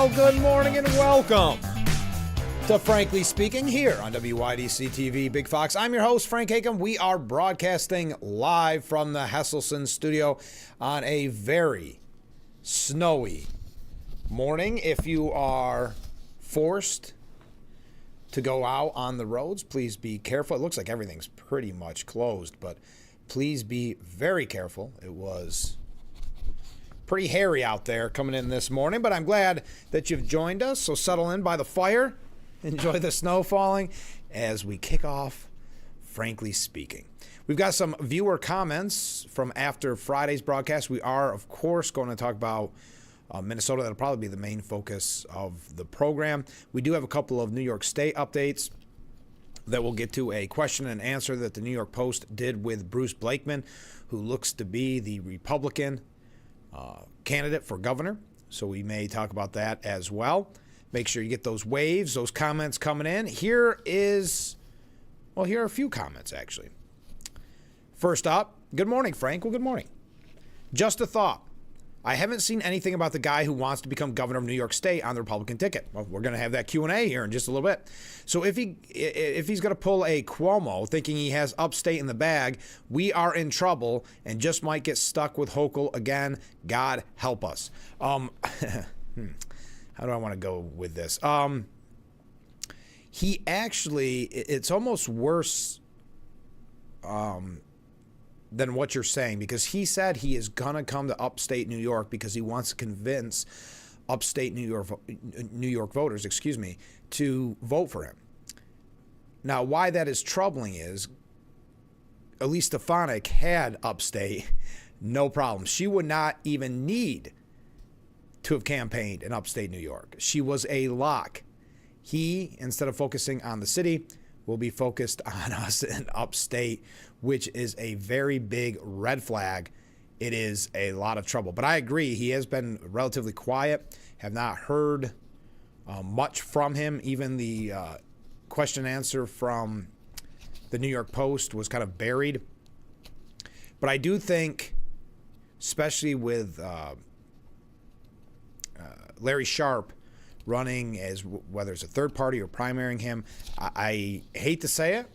Well, good morning and welcome to Frankly Speaking here on WYDC TV Big Fox. I'm your host, Frank Hakem. We are broadcasting live from the Hesselson studio on a very snowy morning. If you are forced to go out on the roads, please be careful. It looks like everything's pretty much closed, but please be very careful. It was pretty hairy out there coming in this morning, but I'm glad that you've joined us. So settle in by the fire, enjoy the snow falling as we kick off Frankly Speaking. We've got some viewer comments from after Friday's broadcast. We are, of course, going to talk about Minnesota. That'll probably be the main focus of the program. We do have a couple of New York State updates that we'll get to, a question and answer that the New York Post did with Bruce Blakeman, who looks to be the Republican candidate for governor. So we may talk about that as well. Make sure you get those waves, those comments coming in. Here are a few comments, actually. First up, good morning, Frank. Well, good morning. Just a thought. I haven't seen anything about the guy who wants to become governor of New York State on the Republican ticket. Well, we're going to have that Q&A here in just a little bit. So if he's going to pull a Cuomo thinking he has upstate in the bag, we are in trouble and just might get stuck with Hochul again. God help us. How do I want to go with this? He actually, it's almost worse than what you're saying, because he said he is going to come to upstate New York because he wants to convince upstate New York voters, to vote for him. Now, why that is troubling is Elise Stefanik had upstate, no problem. She would not even need to have campaigned in upstate New York. She was a lock. He, instead of focusing on the city, will be focused on us in upstate, which is a very big red flag. It is a lot of trouble. But I agree, he has been relatively quiet. Have not heard much from him. Even the question and answer from the New York Post was kind of buried. But I do think, especially with Larry Sharp running as whether it's a third party or primarying him, I hate to say it,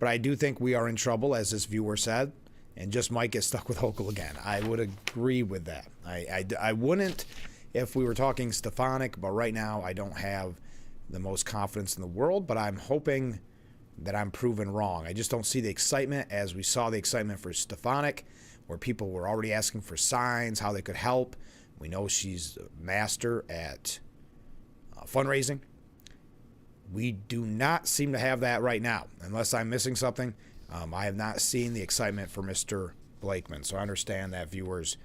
but I do think we are in trouble, as this viewer said, and just might get stuck with Hochul again. I would agree with that. I wouldn't if we were talking Stefanik, but right now I don't have the most confidence in the world, but I'm hoping that I'm proven wrong. I just don't see the excitement as we saw the excitement for Stefanik, where people were already asking for signs, how they could help. We know she's a master at fundraising. We do not seem to have that right now, unless I'm missing something. I have not seen the excitement for Mr. Blakeman, so I understand that viewer's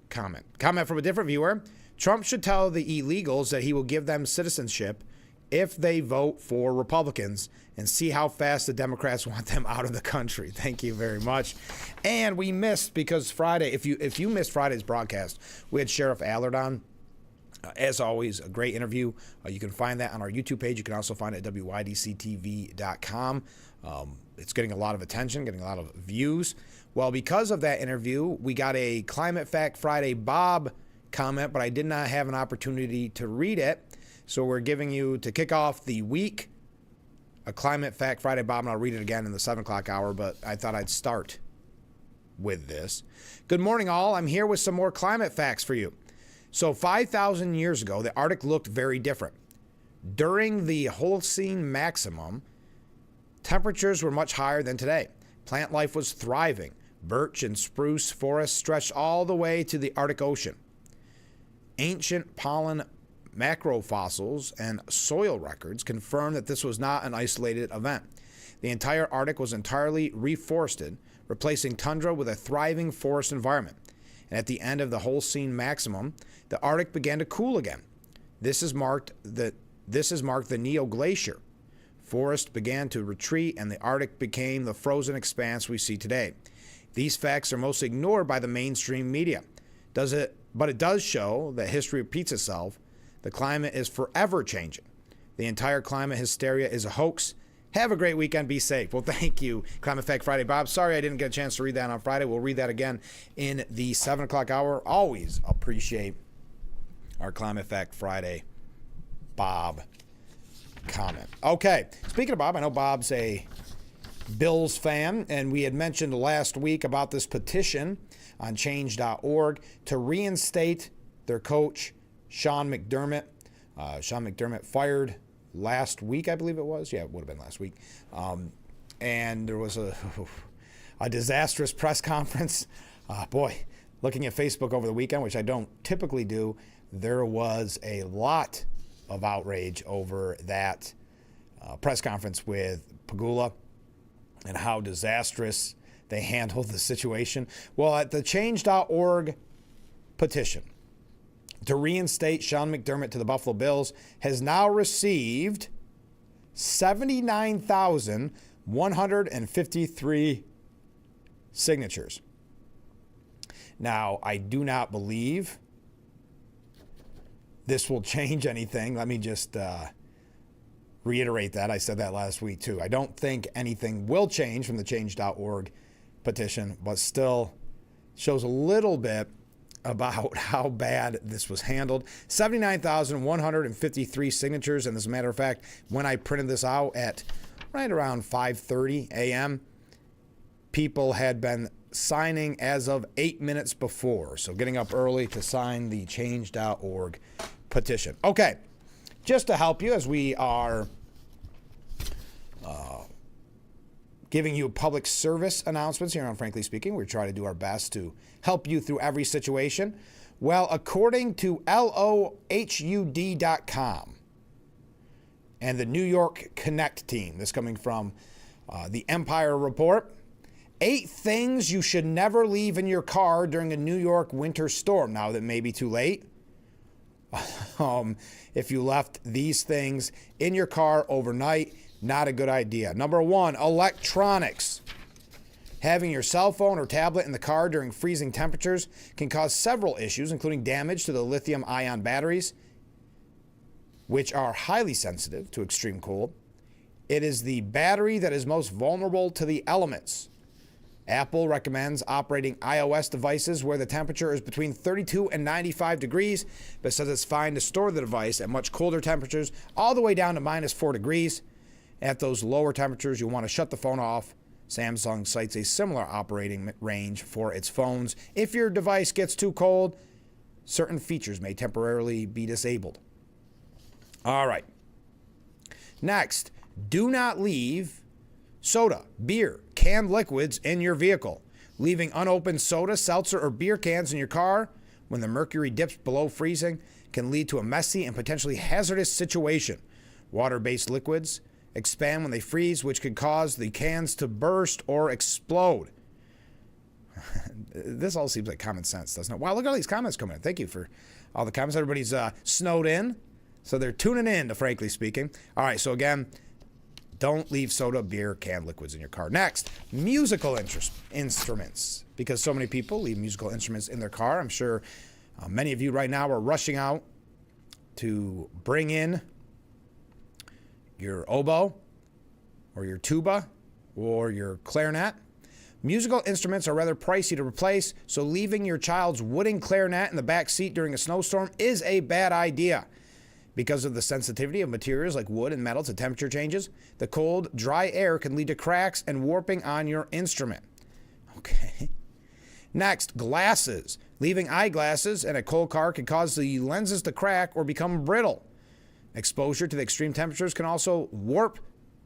comment. Comment from a different viewer. Trump should tell the illegals that he will give them citizenship if they vote for Republicans, and see how fast the Democrats want them out of the country. Thank you very much. And we missed, because Friday, if you missed Friday's broadcast, we had Sheriff Allard on. As always, a great interview. You can find that on our YouTube page. You can also find it at WYDCTV.com. It's getting a lot of attention, getting a lot of views. Well, because of that interview, we got a Climate Fact Friday Bob comment, but I did not have an opportunity to read it. So we're giving you, to kick off the week, a Climate Fact Friday Bob, and I'll read it again in the 7 o'clock hour, but I thought I'd start with this. Good morning, all. I'm here with some more climate facts for you. So 5,000 years ago, the Arctic looked very different. During the Holocene maximum, temperatures were much higher than today. Plant life was thriving. Birch and spruce forests stretched all the way to the Arctic Ocean. Ancient pollen macrofossils and soil records confirm that this was not an isolated event. The entire Arctic was entirely reforested, replacing tundra with a thriving forest environment. And at the end of the Holocene maximum, the Arctic began to cool again. This has marked the Neoglacier. Forest began to retreat, and the Arctic became the frozen expanse we see today. These facts are mostly ignored by the mainstream media. But it does show that history repeats itself. The climate is forever changing. The entire climate hysteria is a hoax. Have a great weekend. Be safe. Well, thank you, Climate Fact Friday Bob. Sorry I didn't get a chance to read that on Friday. We'll read that again in the 7 o'clock hour. Always appreciate our Climate Fact Friday Bob comment. Okay, speaking of Bob, I know Bob's a Bills fan, and we had mentioned last week about this petition on change.org to reinstate their coach, Sean McDermott. Sean McDermott fired last week, I believe it was. Yeah, it would have been last week. And there was a disastrous press conference. Looking at Facebook over the weekend, which I don't typically do, there was a lot of outrage over that press conference with Pagula and how disastrous they handled the situation. Well, at the change.org petition to reinstate Sean McDermott to the Buffalo Bills has now received 79,153 signatures. Now, I do not believe this will change anything. Let me just reiterate that. I said that last week too. I don't think anything will change from the change.org petition, but still shows a little bit about how bad this was handled. 79,153 signatures, and as a matter of fact, when I printed this out at right around 5:30 a.m., people had been signing as of 8 minutes before. So getting up early to sign the change.org petition. Okay, just to help you as we are giving you public service announcements here on Frankly Speaking. We try to do our best to help you through every situation. Well, according to LOHUD.com and the New York Connect team, this coming from the Empire Report, 8 things you should never leave in your car during a New York winter storm. Now, that may be too late. If you left these things in your car overnight, not a good idea. Number 1, electronics. Having your cell phone or tablet in the car during freezing temperatures can cause several issues, including damage to the lithium-ion batteries, which are highly sensitive to extreme cold. It is the battery that is most vulnerable to the elements. Apple recommends operating iOS devices where the temperature is between 32 and 95 degrees, but says it's fine to store the device at much colder temperatures, all the way down to -4 degrees. At those lower temperatures, you'll want to shut the phone off. Samsung cites a similar operating range for its phones. If your device gets too cold, certain features may temporarily be disabled. All right. Next, do not leave soda, beer, canned liquids in your vehicle. Leaving unopened soda, seltzer, or beer cans in your car when the mercury dips below freezing can lead to a messy and potentially hazardous situation. Water-based liquids expand when they freeze, which could cause the cans to burst or explode. This all seems like common sense, doesn't it? Wow, look at all these comments coming in. Thank you for all the comments. Everybody's snowed in, so they're tuning in to Frankly Speaking. All right, so again, don't leave soda, beer, canned liquids in your car. Next, musical instruments, because so many people leave musical instruments in their car. I'm sure many of you right now are rushing out to bring in your oboe or your tuba or your clarinet. Musical instruments are rather pricey to replace, so leaving your child's wooden clarinet in the back seat during a snowstorm is a bad idea. Because of the sensitivity of materials like wood and metal to temperature changes, the cold, dry air can lead to cracks and warping on your instrument. Okay. Next, glasses. Leaving eyeglasses in a cold car can cause the lenses to crack or become brittle. Exposure to the extreme temperatures can also warp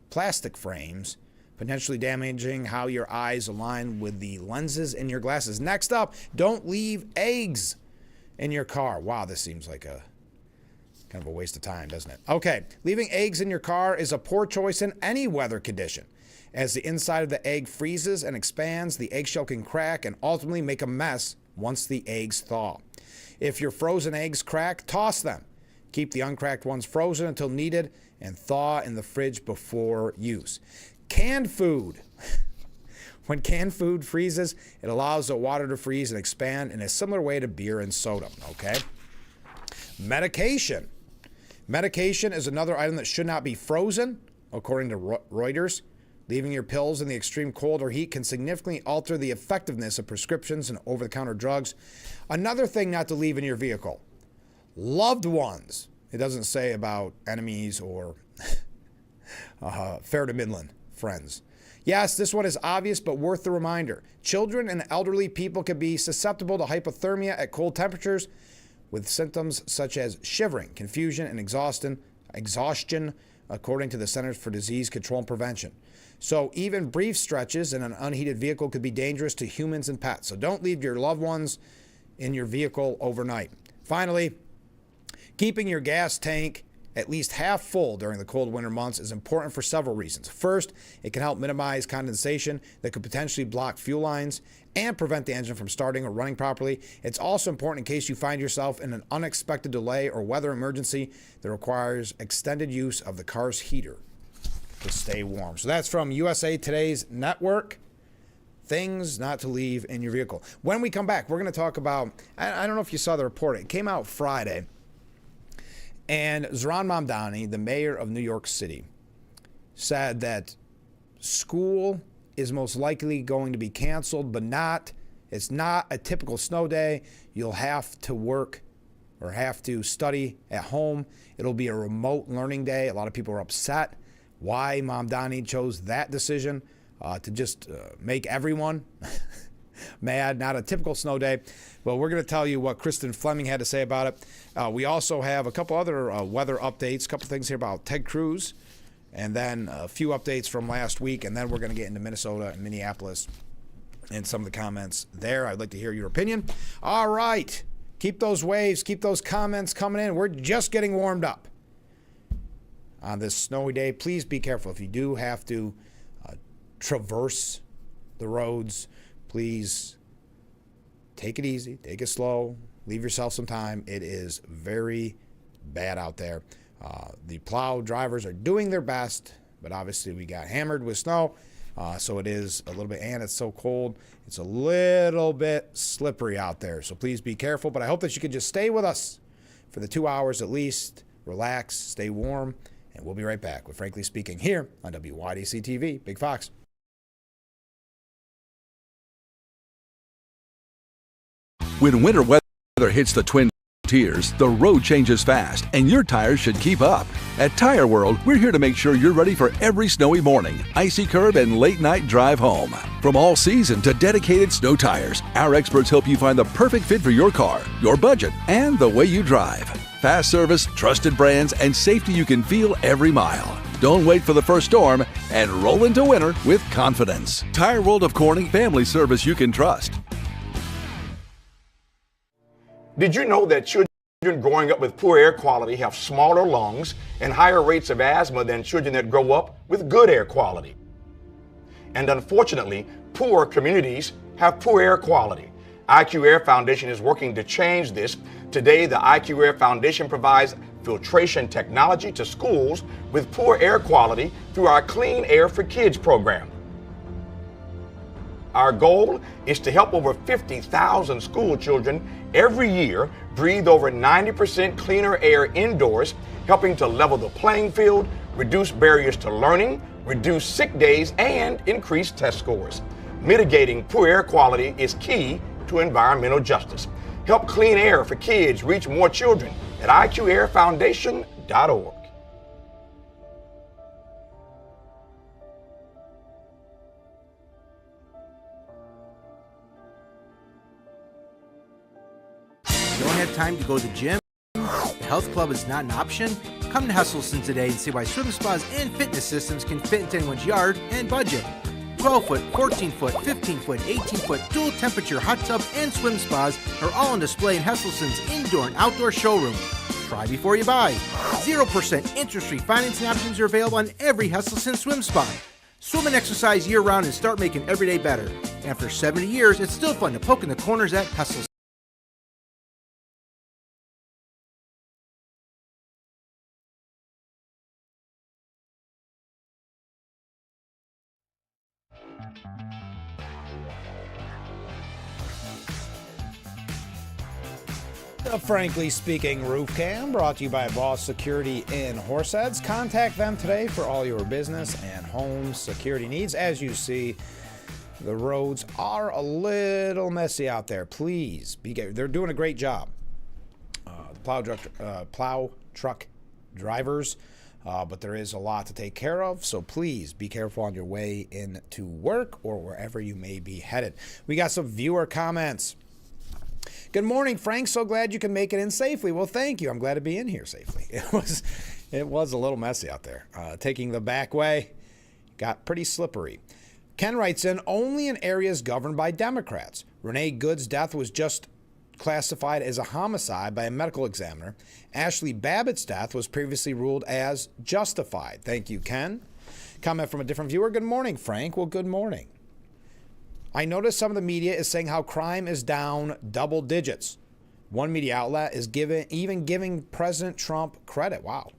plastic frames, potentially damaging how your eyes align with the lenses in your glasses. Next up, don't leave eggs in your car. Wow, this seems like a kind of a waste of time, doesn't it? Okay, leaving eggs in your car is a poor choice in any weather condition. As the inside of the egg freezes and expands, the eggshell can crack and ultimately make a mess once the eggs thaw. If your frozen eggs crack, toss them. Keep the uncracked ones frozen until needed and thaw in the fridge before use. Canned food. When canned food freezes, it allows the water to freeze and expand in a similar way to beer and soda, okay? Medication. Medication is another item that should not be frozen, according to Reuters. Leaving your pills in the extreme cold or heat can significantly alter the effectiveness of prescriptions and over-the-counter drugs. Another thing not to leave in your vehicle: loved ones. It doesn't say about enemies or fair to Midland friends. Yes, this one is obvious, but worth the reminder. Children and elderly people can be susceptible to hypothermia at cold temperatures with symptoms such as shivering, confusion, and exhaustion, according to the Centers for Disease Control and Prevention. So even brief stretches in an unheated vehicle could be dangerous to humans and pets. So don't leave your loved ones in your vehicle overnight. Finally, keeping your gas tank at least half full during the cold winter months is important for several reasons. First, it can help minimize condensation that could potentially block fuel lines and prevent the engine from starting or running properly. It's also important in case you find yourself in an unexpected delay or weather emergency that requires extended use of the car's heater to stay warm. So that's from USA Today's network. Things not to leave in your vehicle. When we come back, we're going to talk about, I don't know if you saw the report. It came out Friday. And Zohran Mamdani, the mayor of New York City, said that school is most likely going to be canceled, but it's not a typical snow day. You'll have to work or have to study at home. It'll be a remote learning day. A lot of people are upset why Mamdani chose that decision to just make everyone mad. Not a typical snow day. But we're going to tell you what Kristen Fleming had to say about it. We also have a couple other weather updates, a couple things here about Ted Cruz, and then a few updates from last week, and then we're going to get into Minnesota and Minneapolis and some of the comments there. I'd like to hear your opinion. All right. Keep those waves, keep those comments coming in. We're just getting warmed up on this snowy day. Please be careful. If you do have to traverse the roads, please take it easy, take it slow, leave yourself some time. It is very bad out there. The plow drivers are doing their best, but obviously we got hammered with snow, so it is a little bit, and it's so cold, it's a little bit slippery out there. So please be careful, but I hope that you can just stay with us for the 2 hours at least, relax, stay warm, and we'll be right back with Frankly Speaking here on WYDC TV. Big Fox. When winter weather hits the Twin Tiers, the road changes fast, and your tires should keep up. At Tire World, we're here to make sure you're ready for every snowy morning, icy curb, and late-night drive home. From all season to dedicated snow tires, our experts help you find the perfect fit for your car, your budget, and the way you drive. Fast service, trusted brands, and safety you can feel every mile. Don't wait for the first storm and roll into winter with confidence. Tire World of Corning, family service you can trust. Did you know that children growing up with poor air quality have smaller lungs and higher rates of asthma than children that grow up with good air quality? And unfortunately, poor communities have poor air quality. IQ Air Foundation is working to change this. Today, the IQ Air Foundation provides filtration technology to schools with poor air quality through our Clean Air for Kids program. Our goal is to help over 50,000 school children every year breathe over 90% cleaner air indoors, helping to level the playing field, reduce barriers to learning, reduce sick days, and increase test scores. Mitigating poor air quality is key to environmental justice. Help Clean Air for Kids reach more children at IQAirFoundation.org. Don't have time to go to the gym? The health club is not an option? Come to Hesselson today and see why swim spas and fitness systems can fit into anyone's yard and budget. 12-foot, 14-foot, 15-foot, 18-foot dual temperature hot tub and swim spas are all on display in Hesselson's indoor and outdoor showroom. Try before you buy. 0% interest-free financing options are available on every Hesselson swim spa. Swim and exercise year-round and start making every day better. After 70 years, it's still fun to poke in the corners at Hesselson. The Frankly Speaking Roof Cam brought to you by Boss Security in Horseheads. Contact them today for all your business and home security needs. As you see, the roads are a little messy out there. Please, they're doing a great job plow truck drivers. But there is a lot to take care of, so please be careful on your way into work or wherever you may be headed. We got some viewer comments. Good morning, Frank. So glad you can make it in safely. Well, thank you. I'm glad to be in here safely. It was a little messy out there. Taking the back way got pretty slippery. Ken writes in, only in areas governed by Democrats. Renee Good's death was just classified as a homicide by a medical examiner. Ashley Babbitt's death was previously ruled as justified. Thank you, Ken. Comment from a different viewer. Good morning, Frank. Well, good morning. I noticed some of the media is saying how crime is down double digits. One media outlet is even giving President Trump credit. Wow.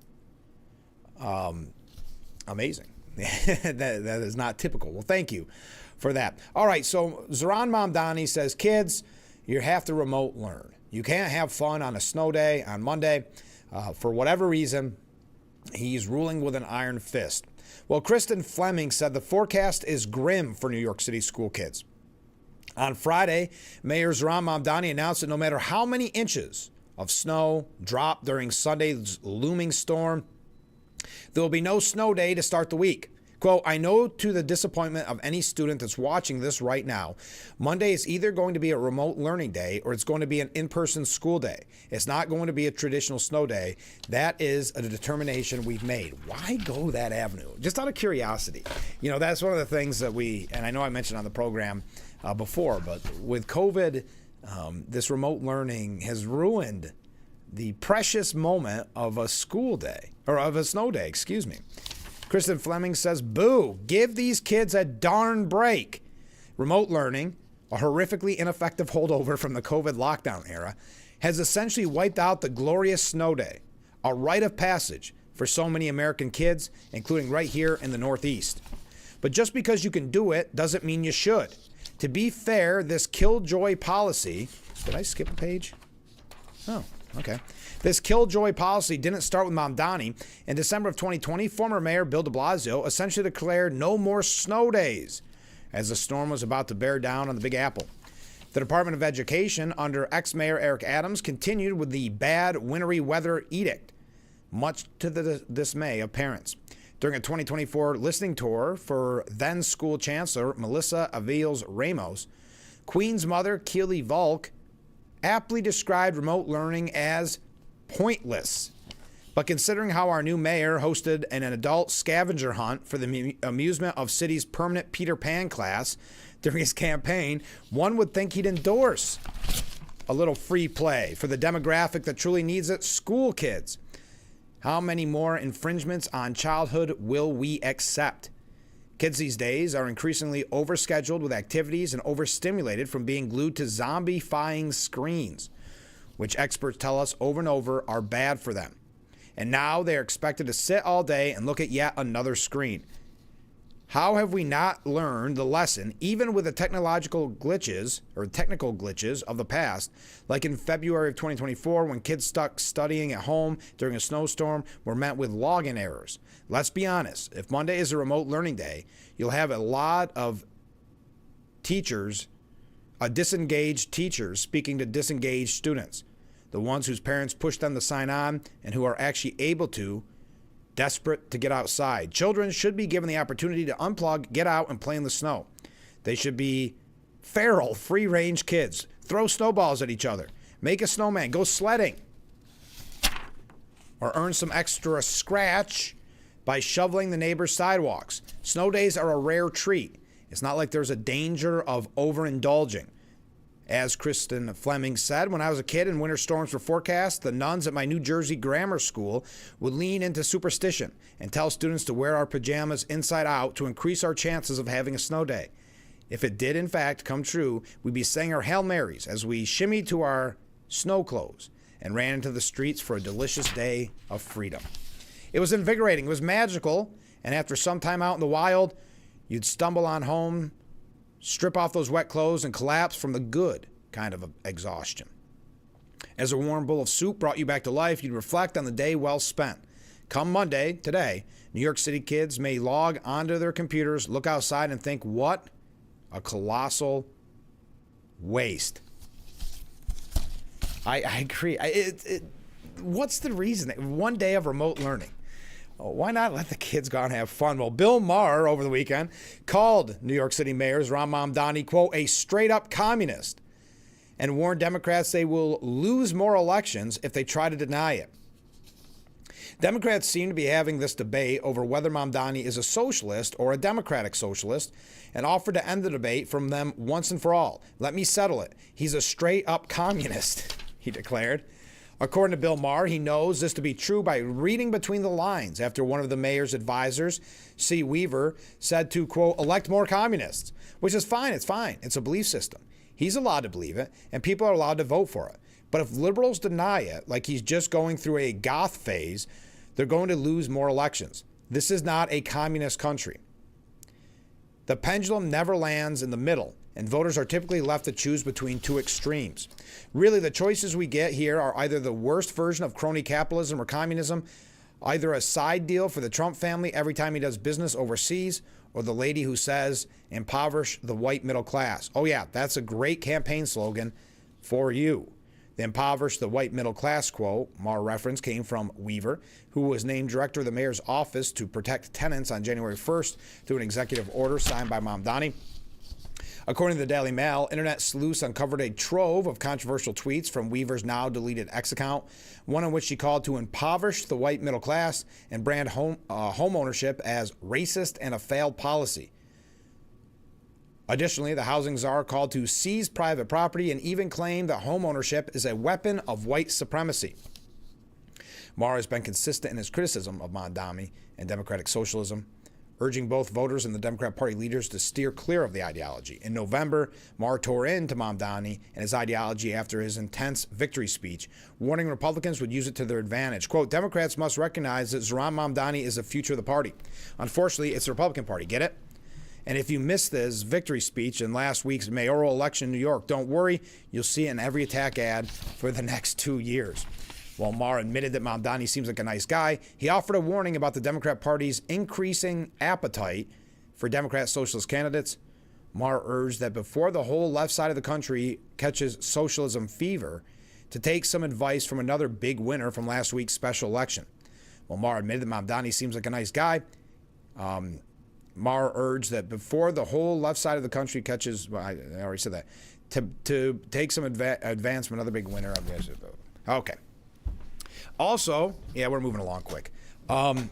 Amazing. that is not typical. Well, thank you for that. All right, so Zoran Mamdani says, kids, you have to remote learn. You can't have fun on a snow day on Monday. For whatever reason, he's ruling with an iron fist. Well, Kristen Fleming said the forecast is grim for New York City school kids. On Friday, Mayor Zoran Mamdani announced that no matter how many inches of snow drop during Sunday's looming storm, there will be no snow day to start the week. Quote, I know to the disappointment of any student that's watching this right now, Monday is either going to be a remote learning day or it's going to be an in-person school day. It's not going to be a traditional snow day. That is a determination we've made. Why go that avenue? Just out of curiosity. You know, that's one of the things that and I know I mentioned on the program before, but with COVID, this remote learning has ruined the precious moment of a school day, or of a snow day, excuse me. Kristen Fleming says, boo, give these kids a darn break. Remote learning, a horrifically ineffective holdover from the COVID lockdown era, has essentially wiped out the glorious snow day, a rite of passage for so many American kids, including right here in the Northeast. But just because you can do it doesn't mean you should. To be fair, this killjoy policy, did I skip a page? Oh, okay. This killjoy policy didn't start with Mamdani. In December of 2020, former Mayor Bill de Blasio essentially declared no more snow days as the storm was about to bear down on the Big Apple. The Department of Education under ex-Mayor Eric Adams continued with the bad wintry weather edict, much to the dismay of parents. During a 2024 listening tour for then school chancellor Melissa Aviles Ramos, Queen's mother Keely Volk aptly described remote learning as pointless. But considering how our new mayor hosted an adult scavenger hunt for the amusement of city's permanent Peter Pan class during his campaign, one would think he'd endorse a little free play for the demographic that truly needs it, school kids. How many more infringements on childhood will we accept? Kids these days are increasingly overscheduled with activities and overstimulated from being glued to zombifying screens, which experts tell us over and over are bad for them. And now they're expected to sit all day and look at yet another screen. How have we not learned the lesson, even with the technical glitches of the past, like in February of 2024 when kids stuck studying at home during a snowstorm were met with login errors? Let's be honest, if Monday is a remote learning day, you'll have a lot of teachers, disengaged teachers speaking to disengaged students, the ones whose parents pushed them to sign on and who are actually able to, desperate to get outside. Children should be given the opportunity to unplug, get out, and play in the snow. They should be feral, free-range kids. Throw snowballs at each other. Make a snowman. Go sledding. Or earn some extra scratch by shoveling the neighbor's sidewalks. Snow days are a rare treat. It's not like there's a danger of overindulging. As Kristen Fleming said, when I was a kid and winter storms were forecast, the nuns at my New Jersey grammar school would lean into superstition and tell students to wear our pajamas inside out to increase our chances of having a snow day. If it did, in fact, come true, we'd be saying our Hail Marys as we shimmied to our snow clothes and ran into the streets for a delicious day of freedom. It was invigorating. It was magical. And after some time out in the wild, you'd stumble on home, strip off those wet clothes, and collapse from the good kind of exhaustion. As a warm bowl of soup brought you back to life, you'd reflect on the day well spent. Come Monday, today, New York City kids may log onto their computers, look outside, and think, what a colossal waste. I agree. What's the reason? One day of remote learning. Oh, why not let the kids go out and have fun? Well, Bill Maher over the weekend called New York City Mayor Zohran Mamdani, quote, a straight-up communist, and warned Democrats they will lose more elections if they try to deny it. Democrats seem to be having this debate over whether Mamdani is a socialist or a democratic socialist, and offered to end the debate from them once and for all. Let me settle it. He's a straight-up communist, he declared. According to Bill Maher, he knows this to be true by reading between the lines after one of the mayor's advisors, C. Weaver, said to, quote, elect more communists, which is fine. It's fine. It's a belief system. He's allowed to believe it, and people are allowed to vote for it. But if liberals deny it, like he's just going through a goth phase, they're going to lose more elections. This is not a communist country. The pendulum never lands in the middle, and voters are typically left to choose between two extremes. Really, the choices we get here are either the worst version of crony capitalism or communism, either a side deal for the Trump family every time he does business overseas, or the lady who says, impoverish the white middle class. Oh yeah, that's a great campaign slogan for you. The impoverish the white middle class quote, Maher reference, came from Weaver, who was named director of the mayor's office to protect tenants on January 1st through an executive order signed by Mamdani. According to the Daily Mail, internet sleuths uncovered a trove of controversial tweets from Weaver's now deleted X account, one in which she called to impoverish the white middle class and brand home ownership as racist and a failed policy. Additionally, the housing czar called to seize private property and even claimed that home ownership is a weapon of white supremacy. Maher has been consistent in his criticism of Mamdani and democratic socialism, urging both voters and the Democrat Party leaders to steer clear of the ideology. In November, Maher tore into Mamdani and his ideology after his intense victory speech, warning Republicans would use it to their advantage. Quote, Democrats must recognize that Zohran Mamdani is the future of the party. Unfortunately, it's the Republican Party. Get it? And if you missed this victory speech in last week's mayoral election in New York, don't worry, you'll see it in every attack ad for the next 2 years. While Maher admitted that Mamdani seems like a nice guy, he offered a warning about the Democrat Party's increasing appetite for Democrat socialist candidates. Maher urged that before the whole left side of the country catches socialism fever, to take some advice from another big winner from last week's special election. While Maher admitted that Mamdani seems like a nice guy, Maher urged that before the whole left side of the country catches, well, I already said that, to take some advance from another big winner. Okay. Also, yeah, we're moving along quick. We're going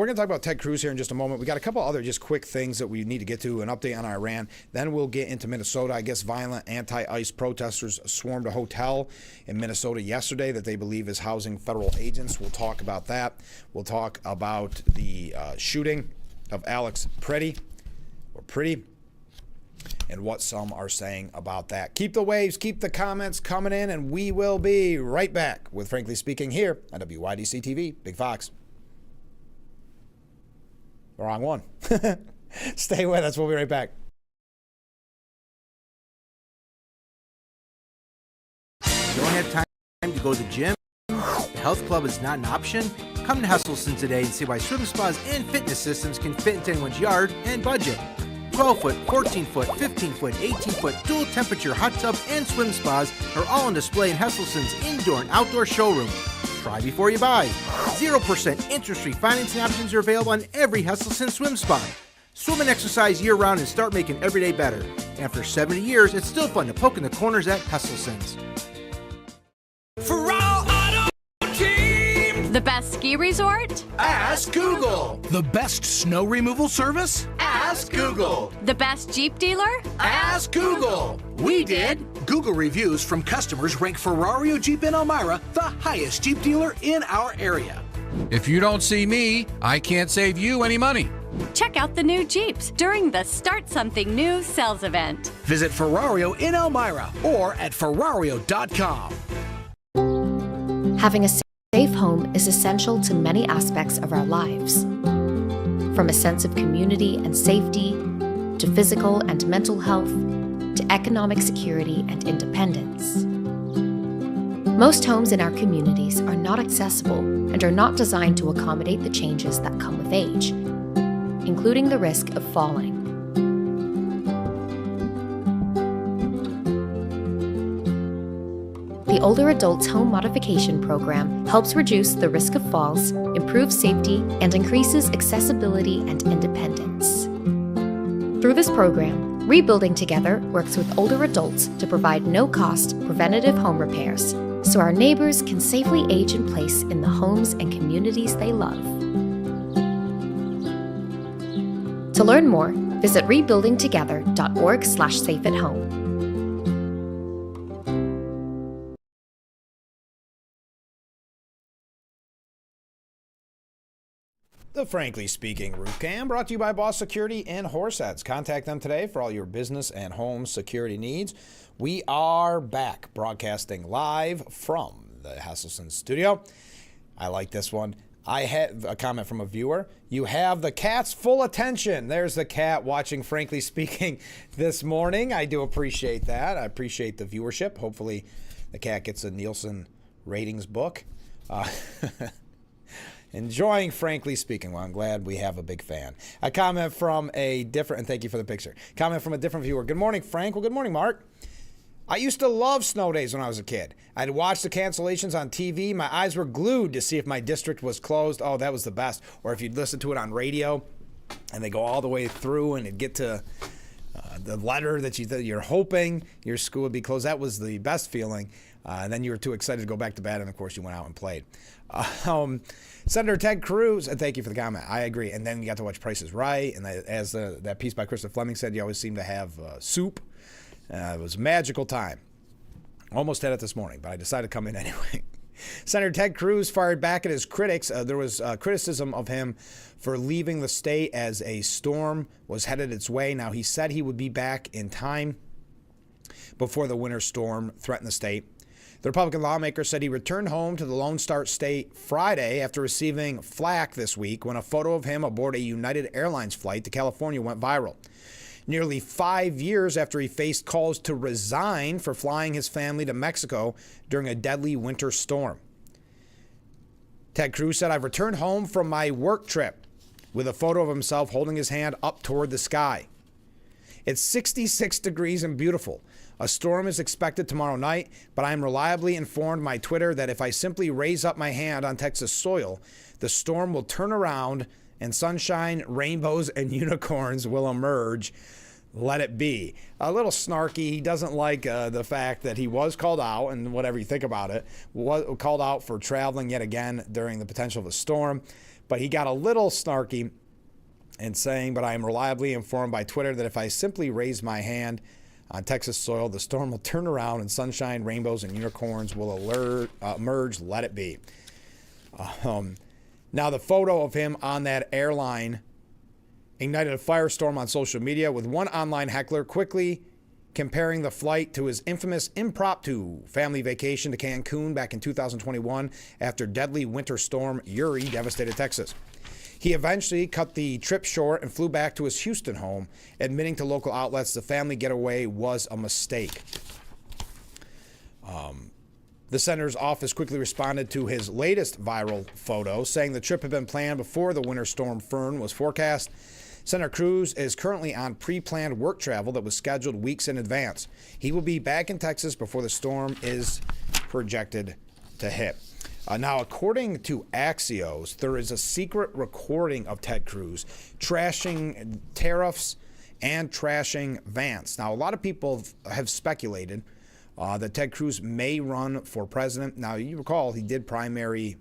to talk about Ted Cruz here in just a moment. We got a couple other just quick things that we need to get to, an update on Iran. Then we'll get into Minnesota. I guess violent anti-ICE protesters swarmed a hotel in Minnesota yesterday that they believe is housing federal agents. We'll talk about that. We'll talk about the shooting of Alex Pretty, and what some are saying about that. Keep the waves, keep the comments coming in, and we will be right back with Frankly Speaking here on WYDC TV, Big Fox. The wrong one. Stay with us. We'll be right back. You don't have time to go to the gym? The health club is not an option? Come to Hesselson today and see why swim spas and fitness systems can fit into anyone's yard and budget. 12-foot, 14-foot, 15-foot, 18-foot dual temperature hot tub and swim spas are all on display in Hesselson's indoor and outdoor showroom. Try before you buy. 0% interest-free financing options are available on every Hesselson swim spa. Swim and exercise year-round and start making every day better. After 70 years, it's still fun to poke in the corners at Hesselson's. The best ski resort? Ask Google. The best snow removal service? Ask Google. The best Jeep dealer? Ask Google. We did. Google reviews from customers rank Ferrario Jeep in Elmira the highest Jeep dealer in our area. If you don't see me, I can't save you any money. Check out the new Jeeps during the Start Something New sales event. Visit Ferrario in Elmira or at Ferrario.com. Having a safe home is essential to many aspects of our lives. From a sense of community and safety, to physical and mental health, to economic security and independence. Most homes in our communities are not accessible and are not designed to accommodate the changes that come with age, including the risk of falling. the Older Adults Home Modification Program helps reduce the risk of falls, improves safety, and increases accessibility and independence. Through this program, Rebuilding Together works with older adults to provide no-cost preventative home repairs so our neighbors can safely age in place in the homes and communities they love. To learn more, visit rebuildingtogether.org/safeathome. The Frankly Speaking Roof Cam, brought to you by Boss Security in Horseheads. Contact them today for all your business and home security needs. We are back broadcasting live from the Hesselson studio. I like this one. I had a comment from a viewer. You have the cat's full attention. There's the cat watching Frankly Speaking this morning. I do appreciate that. I appreciate the viewership. Hopefully the cat gets a Nielsen ratings book. Enjoying Frankly Speaking. Well, I'm glad we have a big fan. A comment from a different, and thank you for the picture. Comment from a different viewer. Good morning, Frank. Well, good morning, Mark. I used to love snow days when I was a kid. I'd watch the cancellations on TV. My eyes were glued to see if my district was closed. Oh, that was the best. Or if you'd listen to it on radio and they go all the way through and it'd get to the letter that you're hoping your school would be closed. That was the best feeling. And then you were too excited to go back to bed, and of course you went out and played. Senator Ted Cruz, and thank you for the comment. I agree. And then you got to watch Price is Right, and as that piece by Krista Fleming said, you always seem to have soup. It was a magical time. Almost had it this morning, but I decided to come in anyway. Senator Ted Cruz fired back at his critics. There was criticism of him for leaving the state as a storm was headed its way. Now, he said he would be back in time before the winter storm threatened the state. The Republican lawmaker said he returned home to the Lone Star State Friday after receiving flack this week when a photo of him aboard a United Airlines flight to California went viral. Nearly 5 years after he faced calls to resign for flying his family to Mexico during a deadly winter storm. Ted Cruz said, "I've returned home from my work trip," with a photo of himself holding his hand up toward the sky. It's 66 degrees and beautiful. A storm is expected tomorrow night, but I am reliably informed by Twitter that if I simply raise up my hand on Texas soil, the storm will turn around and sunshine, rainbows, and unicorns will emerge. Let it be. A little snarky. He doesn't like the fact that he was called out, and whatever you think about it, was called out for traveling yet again during the potential of a storm. But he got a little snarky and saying, but I am reliably informed by Twitter that if I simply raise my hand on Texas soil, the storm will turn around and sunshine, rainbows, and unicorns will emerge. Let it be. Now, the photo of him on that airline ignited a firestorm on social media, with one online heckler quickly comparing the flight to his infamous impromptu family vacation to Cancun back in 2021 after deadly winter storm Uri devastated Texas. He eventually cut the trip short and flew back to his Houston home, admitting to local outlets the family getaway was a mistake. The senator's office quickly responded to his latest viral photo, saying the trip had been planned before the winter storm Fern was forecast. Senator Cruz is currently on pre-planned work travel that was scheduled weeks in advance. He will be back in Texas before the storm is projected to hit. Now, according to Axios, there is a secret recording of Ted Cruz trashing tariffs and trashing Vance. Now, a lot of people have speculated that Ted Cruz may run for president. Now, you recall he did primary,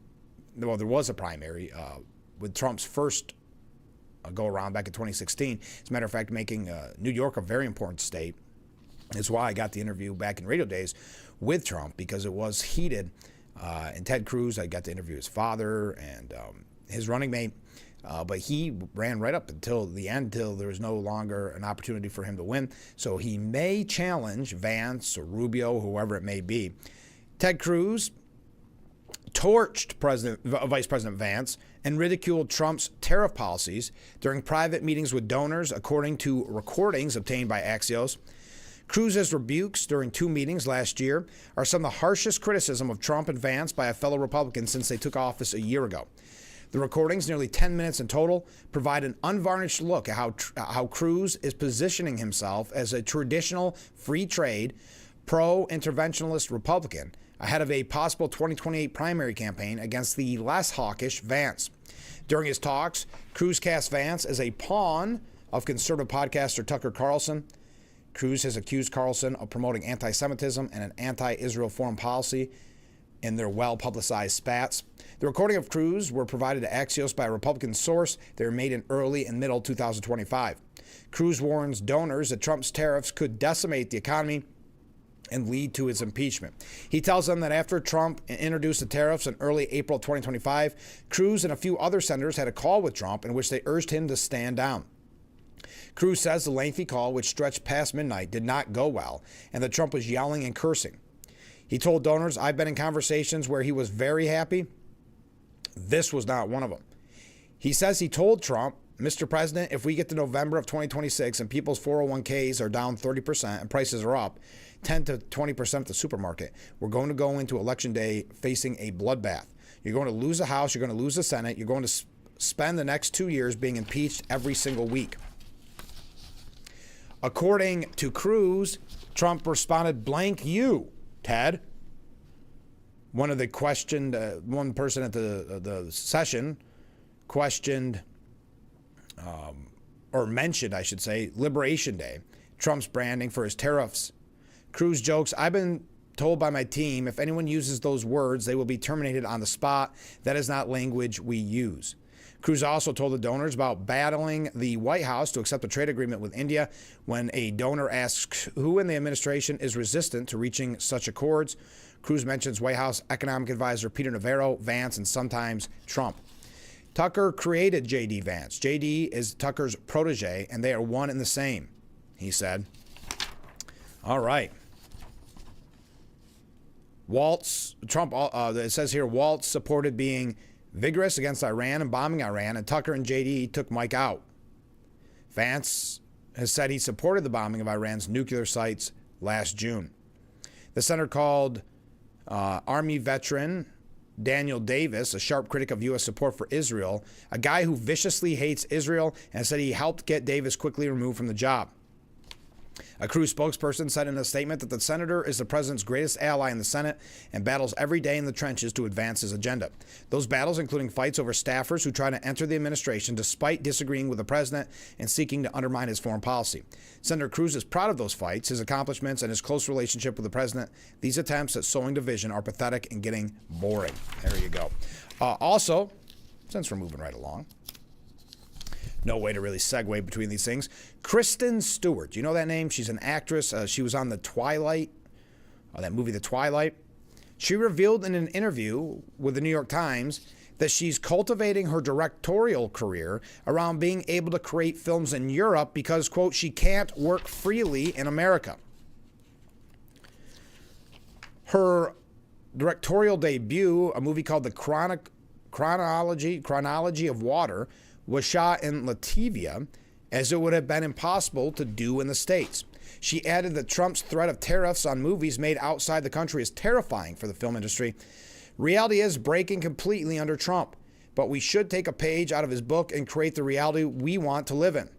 well, there was a primary with Trump's first go-around back in 2016. As a matter of fact, making New York a very important state. That's why I got the interview back in radio days with Trump, because it was heated. And Ted Cruz, I got to interview his father and his running mate. But he ran right up until the end, till there was no longer an opportunity for him to win. So he may challenge Vance or Rubio, whoever it may be. Ted Cruz torched Vice President Vance and ridiculed Trump's tariff policies during private meetings with donors, according to recordings obtained by Axios. Cruz's rebukes during two meetings last year are some of the harshest criticism of Trump and Vance by a fellow Republican since they took office a year ago. The recordings, nearly 10 minutes in total, provide an unvarnished look at how Cruz is positioning himself as a traditional free trade, pro-interventionist Republican, ahead of a possible 2028 primary campaign against the less hawkish Vance. During his talks, Cruz cast Vance as a pawn of conservative podcaster Tucker Carlson. Cruz has accused Carlson of promoting anti-Semitism and an anti-Israel foreign policy in their well-publicized spats. The recording of Cruz were provided to Axios by a Republican source. They were made in early and middle 2025. Cruz warns donors that Trump's tariffs could decimate the economy and lead to his impeachment. He tells them that after Trump introduced the tariffs in early April 2025, Cruz and a few other senators had a call with Trump in which they urged him to stand down. Cruz says the lengthy call, which stretched past midnight, did not go well, and that Trump was yelling and cursing. He told donors, "I've been in conversations where he was very happy. This was not one of them." He says he told Trump, "Mr. President, if we get to November of 2026 and people's 401ks are down 30% and prices are up 10 to 20% at the supermarket, we're going to go into Election Day facing a bloodbath. You're going to lose the House, you're going to lose the Senate, you're going to spend the next 2 years being impeached every single week." According to Cruz, Trump responded, "Blank you, Ted." One of the questioned, one person at the session questioned, or mentioned, I should say, Liberation Day, Trump's branding for his tariffs. Cruz jokes, "I've been told by my team if anyone uses those words, they will be terminated on the spot. That is not language we use." Cruz also told the donors about battling the White House to accept a trade agreement with India. When a donor asks who in the administration is resistant to reaching such accords, Cruz mentions White House economic advisor Peter Navarro, Vance, and sometimes Trump. Tucker created J.D. Vance. J.D. is Tucker's protege, and they are one and the same, he said. All right. Trump, it says here, Waltz supported being vigorous against Iran and bombing Iran, and Tucker and J.D. took Mike out. Vance has said he supported the bombing of Iran's nuclear sites last June. The senator called Army veteran Daniel Davis, a sharp critic of U.S. support for Israel, a guy who viciously hates Israel, and said he helped get Davis quickly removed from the job. A Cruz spokesperson said in a statement that the senator is the president's greatest ally in the Senate and battles every day in the trenches to advance his agenda. Those battles including fights over staffers who try to enter the administration despite disagreeing with the president and seeking to undermine his foreign policy. Senator Cruz is proud of those fights, his accomplishments, and his close relationship with the president. These attempts at sowing division are pathetic and getting boring. There you go. Also, since we're moving right along, no way to really segue between these things. Kristen Stewart, do you know that name? She's an actress. She was on The Twilight, that movie The Twilight. She revealed in an interview with the New York Times that she's cultivating her directorial career around being able to create films in Europe because, quote, she can't work freely in America. Her directorial debut, a movie called The Chronology of Water, was shot in Latvia, as it would have been impossible to do in the States. She added that Trump's threat of tariffs on movies made outside the country is terrifying for the film industry. Reality is breaking completely under Trump, but we should take a page out of his book and create the reality we want to live in.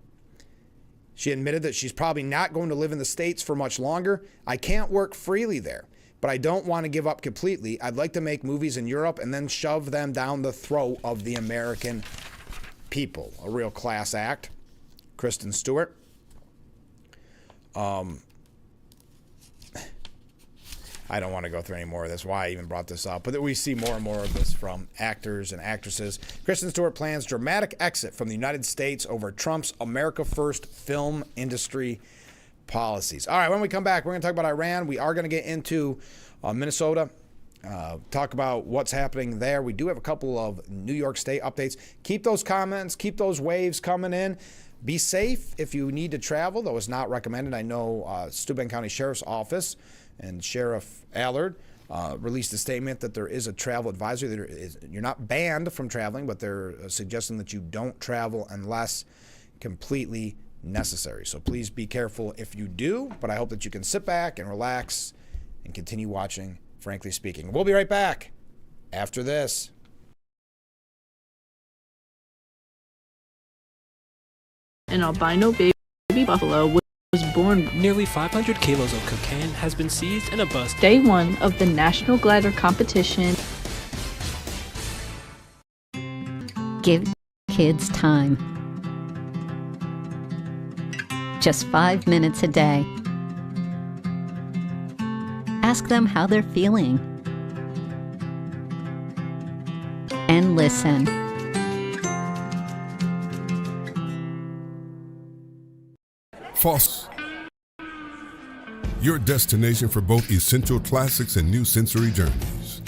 She admitted that she's probably not going to live in the States for much longer. "I can't work freely there, but I don't want to give up completely. I'd like to make movies in Europe and then shove them down the throat of the American people." A real class act. Kristen Stewart. I don't want to go through any more of this, why I even brought this up, but we see more and more of this from actors and actresses. Kristen Stewart plans dramatic exit from the United States over Trump's America First film industry policies. All right, when we come back, we're going to talk about Iran. We are going to get into Minnesota, talk about what's happening there. We do have a couple of New York State updates. Keep those comments, keep those waves coming in. Be safe if you need to travel, though it's not recommended. I know Steuben County Sheriff's Office and Sheriff Allard released a statement that there is a travel advisory. You're not banned from traveling, but they're suggesting that you don't travel unless completely necessary. So please be careful if you do, but I hope that you can sit back and relax and continue watching Frankly Speaking. We'll be right back after this. An albino baby buffalo was born. Nearly 500 kilos of cocaine has been seized in a bus. Day 1 of the National Glider Competition. Give kids time. Just 5 minutes a day. Ask them how they're feeling. And listen. Foss, your destination for both essential classics and new sensory journeys.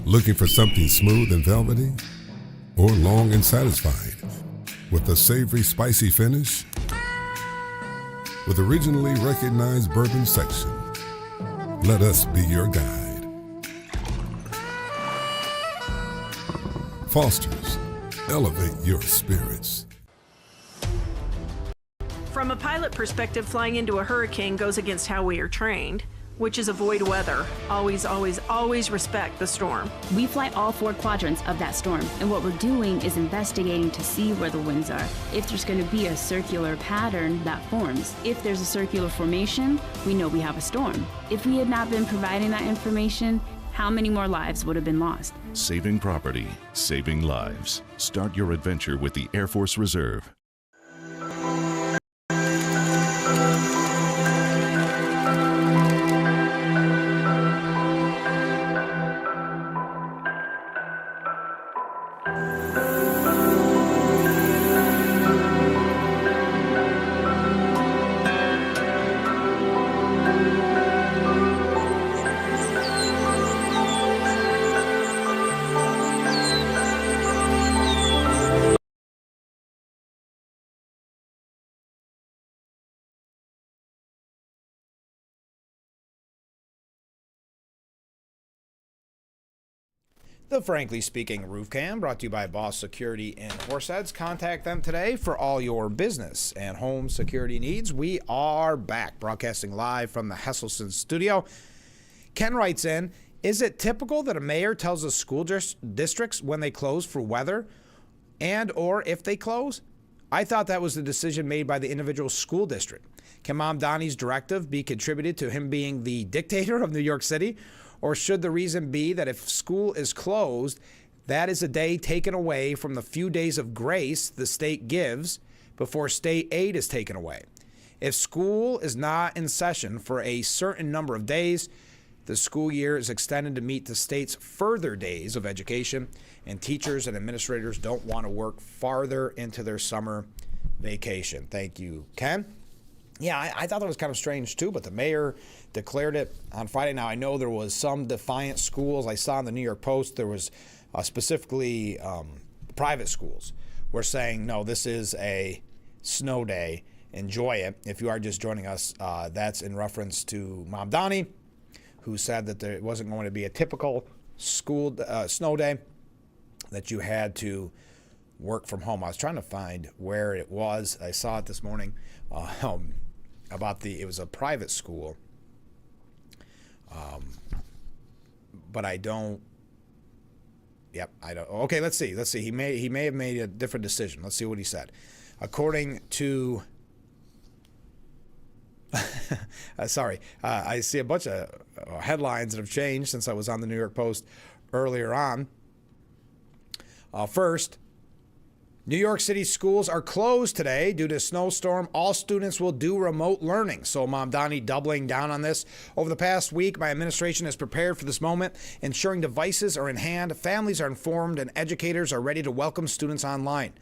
Looking for something smooth and velvety, or long and satisfied with a savory, spicy finish? With a regionally recognized bourbon section, let us be your guide. Foster's, elevate your spirits. From a pilot perspective, flying into a hurricane goes against how we are trained, which is avoid weather. Always, always, always respect the storm. We fly all 4 quadrants of that storm, and what we're doing is investigating to see where the winds are. If there's going to be a circular pattern that forms. If there's a circular formation, we know we have a storm. If we had not been providing that information, how many more lives would have been lost? Saving property, saving lives. Start your adventure with the Air Force Reserve. The Frankly Speaking Roof Cam, brought to you by Boss Security in Horseheads. Contact them today for all your business and home security needs. We are back, broadcasting live from the Hesselson studio. Ken writes in, is it typical that a mayor tells the school districts when they close for weather and or if they close? I thought that was the decision made by the individual school district. Can Mom Donnie's directive be contributed to him being the dictator of New York City? Or should the reason be that if school is closed, that is a day taken away from the few days of grace the state gives before state aid is taken away? If school is not in session for a certain number of days, the school year is extended to meet the state's further days of education, and teachers and administrators don't want to work farther into their summer vacation. Thank you, Ken. Yeah, I thought that was kind of strange too, but the mayor declared it on Friday. Now, I know there was some defiant schools. I saw in the New York Post there was specifically private schools were saying, no, this is a snow day. Enjoy it. If you are just joining us, that's in reference to Mom Donnie, who said that there wasn't going to be a typical school snow day, that you had to work from home. I was trying to find where it was. I saw it this morning it was a private school. But I don't. Yep, I don't. Okay, let's see. He may have made a different decision. Let's see what he said. According to. I see a bunch of headlines that have changed since I was on the New York Post earlier on. First, New York City schools are closed today due to a snowstorm. All students will do remote learning. So Mom Donnie doubling down on this. Over the past week, my administration has prepared for this moment, ensuring devices are in hand, families are informed, and educators are ready to welcome students online.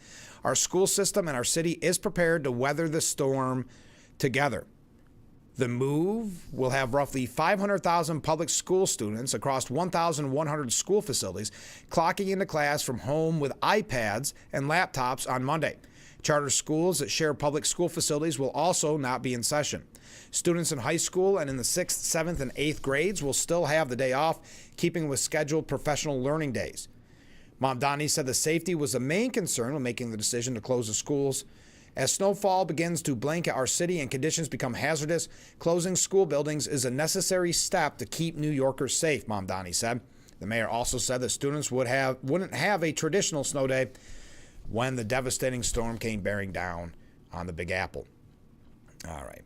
Our school system and our city is prepared to weather the storm together. The move will have roughly 500,000 public school students across 1,100 school facilities clocking into class from home with iPads and laptops on Monday. Charter schools that share public school facilities will also not be in session. Students in high school and in the 6th, 7th, and 8th grades will still have the day off, keeping with scheduled professional learning days. Mom Donnie said the safety was the main concern when making the decision to close the schools. As snowfall begins to blanket our city and conditions become hazardous, closing school buildings is a necessary step to keep New Yorkers safe, Mom Donnie said. The mayor also said that students wouldn't have a traditional snow day when the devastating storm came bearing down on the Big Apple. All right.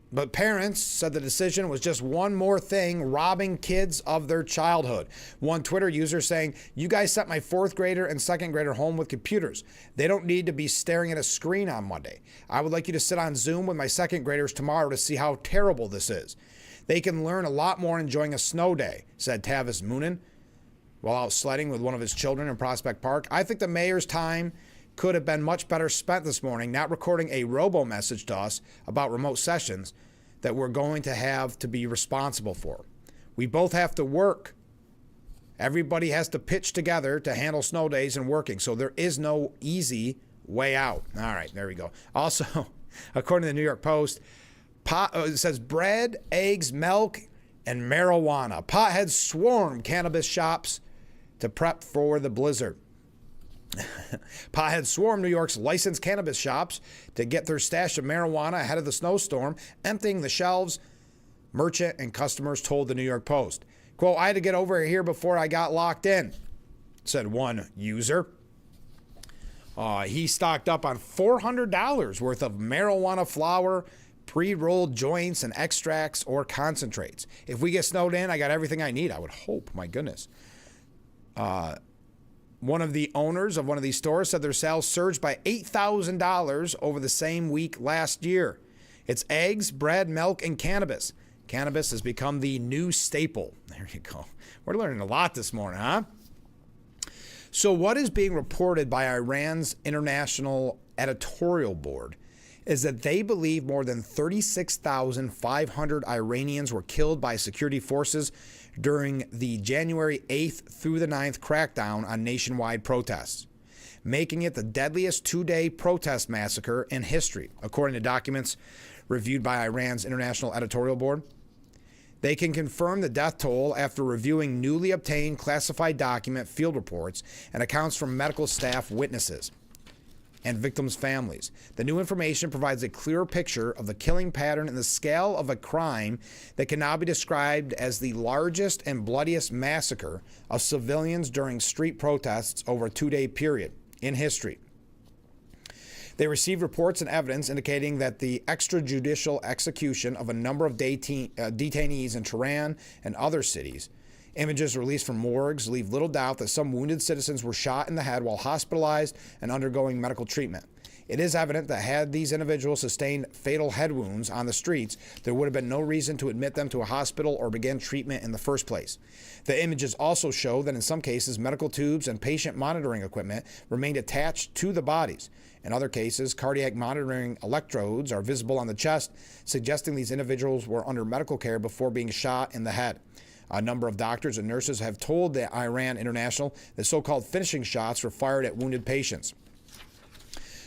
But parents said the decision was just one more thing robbing kids of their childhood. One Twitter user saying, "You guys sent my 4th grader and 2nd grader home with computers. They don't need to be staring at a screen on Monday. I would like you to sit on Zoom with my 2nd graders tomorrow to see how terrible this is. They can learn a lot more enjoying a snow day," said Tavis Moonen while out sledding with one of his children in Prospect Park. "I think the mayor's time could have been much better spent this morning not recording a robo message to us about remote sessions that we're going to have to be responsible for. We both have to work. Everybody has to pitch together to handle snow days and working, so there is no easy way out." All right, there we go. Also, according to the New York Post, it says bread, eggs, milk, and marijuana. Potheads swarm cannabis shops to prep for the blizzard. Potheads swarmed New York's licensed cannabis shops to get their stash of marijuana ahead of the snowstorm, emptying the shelves, merchant and customers told the New York Post. Quote, "I had to get over here before I got locked in," said one user. He stocked up on $400 worth of marijuana flower, pre-rolled joints, and extracts or concentrates. "If we get snowed in, I got everything I need," I would hope. My goodness. One of the owners of one of these stores said their sales surged by $8,000 over the same week last year. It's eggs, bread, milk, and cannabis. Cannabis has become the new staple. There you go. We're learning a lot this morning, huh? So what is being reported by Iran's International Editorial Board is that they believe more than 36,500 Iranians were killed by security forces during the January 8th through the 9th crackdown on nationwide protests, making it the deadliest 2-day protest massacre in history, according to documents reviewed by Iran's International Editorial Board. They can confirm the death toll after reviewing newly obtained classified document field reports and accounts from medical staff, witnesses, and victims' families. The new information provides a clearer picture of the killing pattern and the scale of a crime that can now be described as the largest and bloodiest massacre of civilians during street protests over a 2-day period in history. They received reports and evidence indicating that the extrajudicial execution of a number of detainees in Tehran and other cities. Images released from morgues leave little doubt that some wounded citizens were shot in the head while hospitalized and undergoing medical treatment. It is evident that had these individuals sustained fatal head wounds on the streets, there would have been no reason to admit them to a hospital or begin treatment in the first place. The images also show that in some cases, medical tubes and patient monitoring equipment remained attached to the bodies. In other cases, cardiac monitoring electrodes are visible on the chest, suggesting these individuals were under medical care before being shot in the head. A number of doctors and nurses have told the Iran International that so-called finishing shots were fired at wounded patients.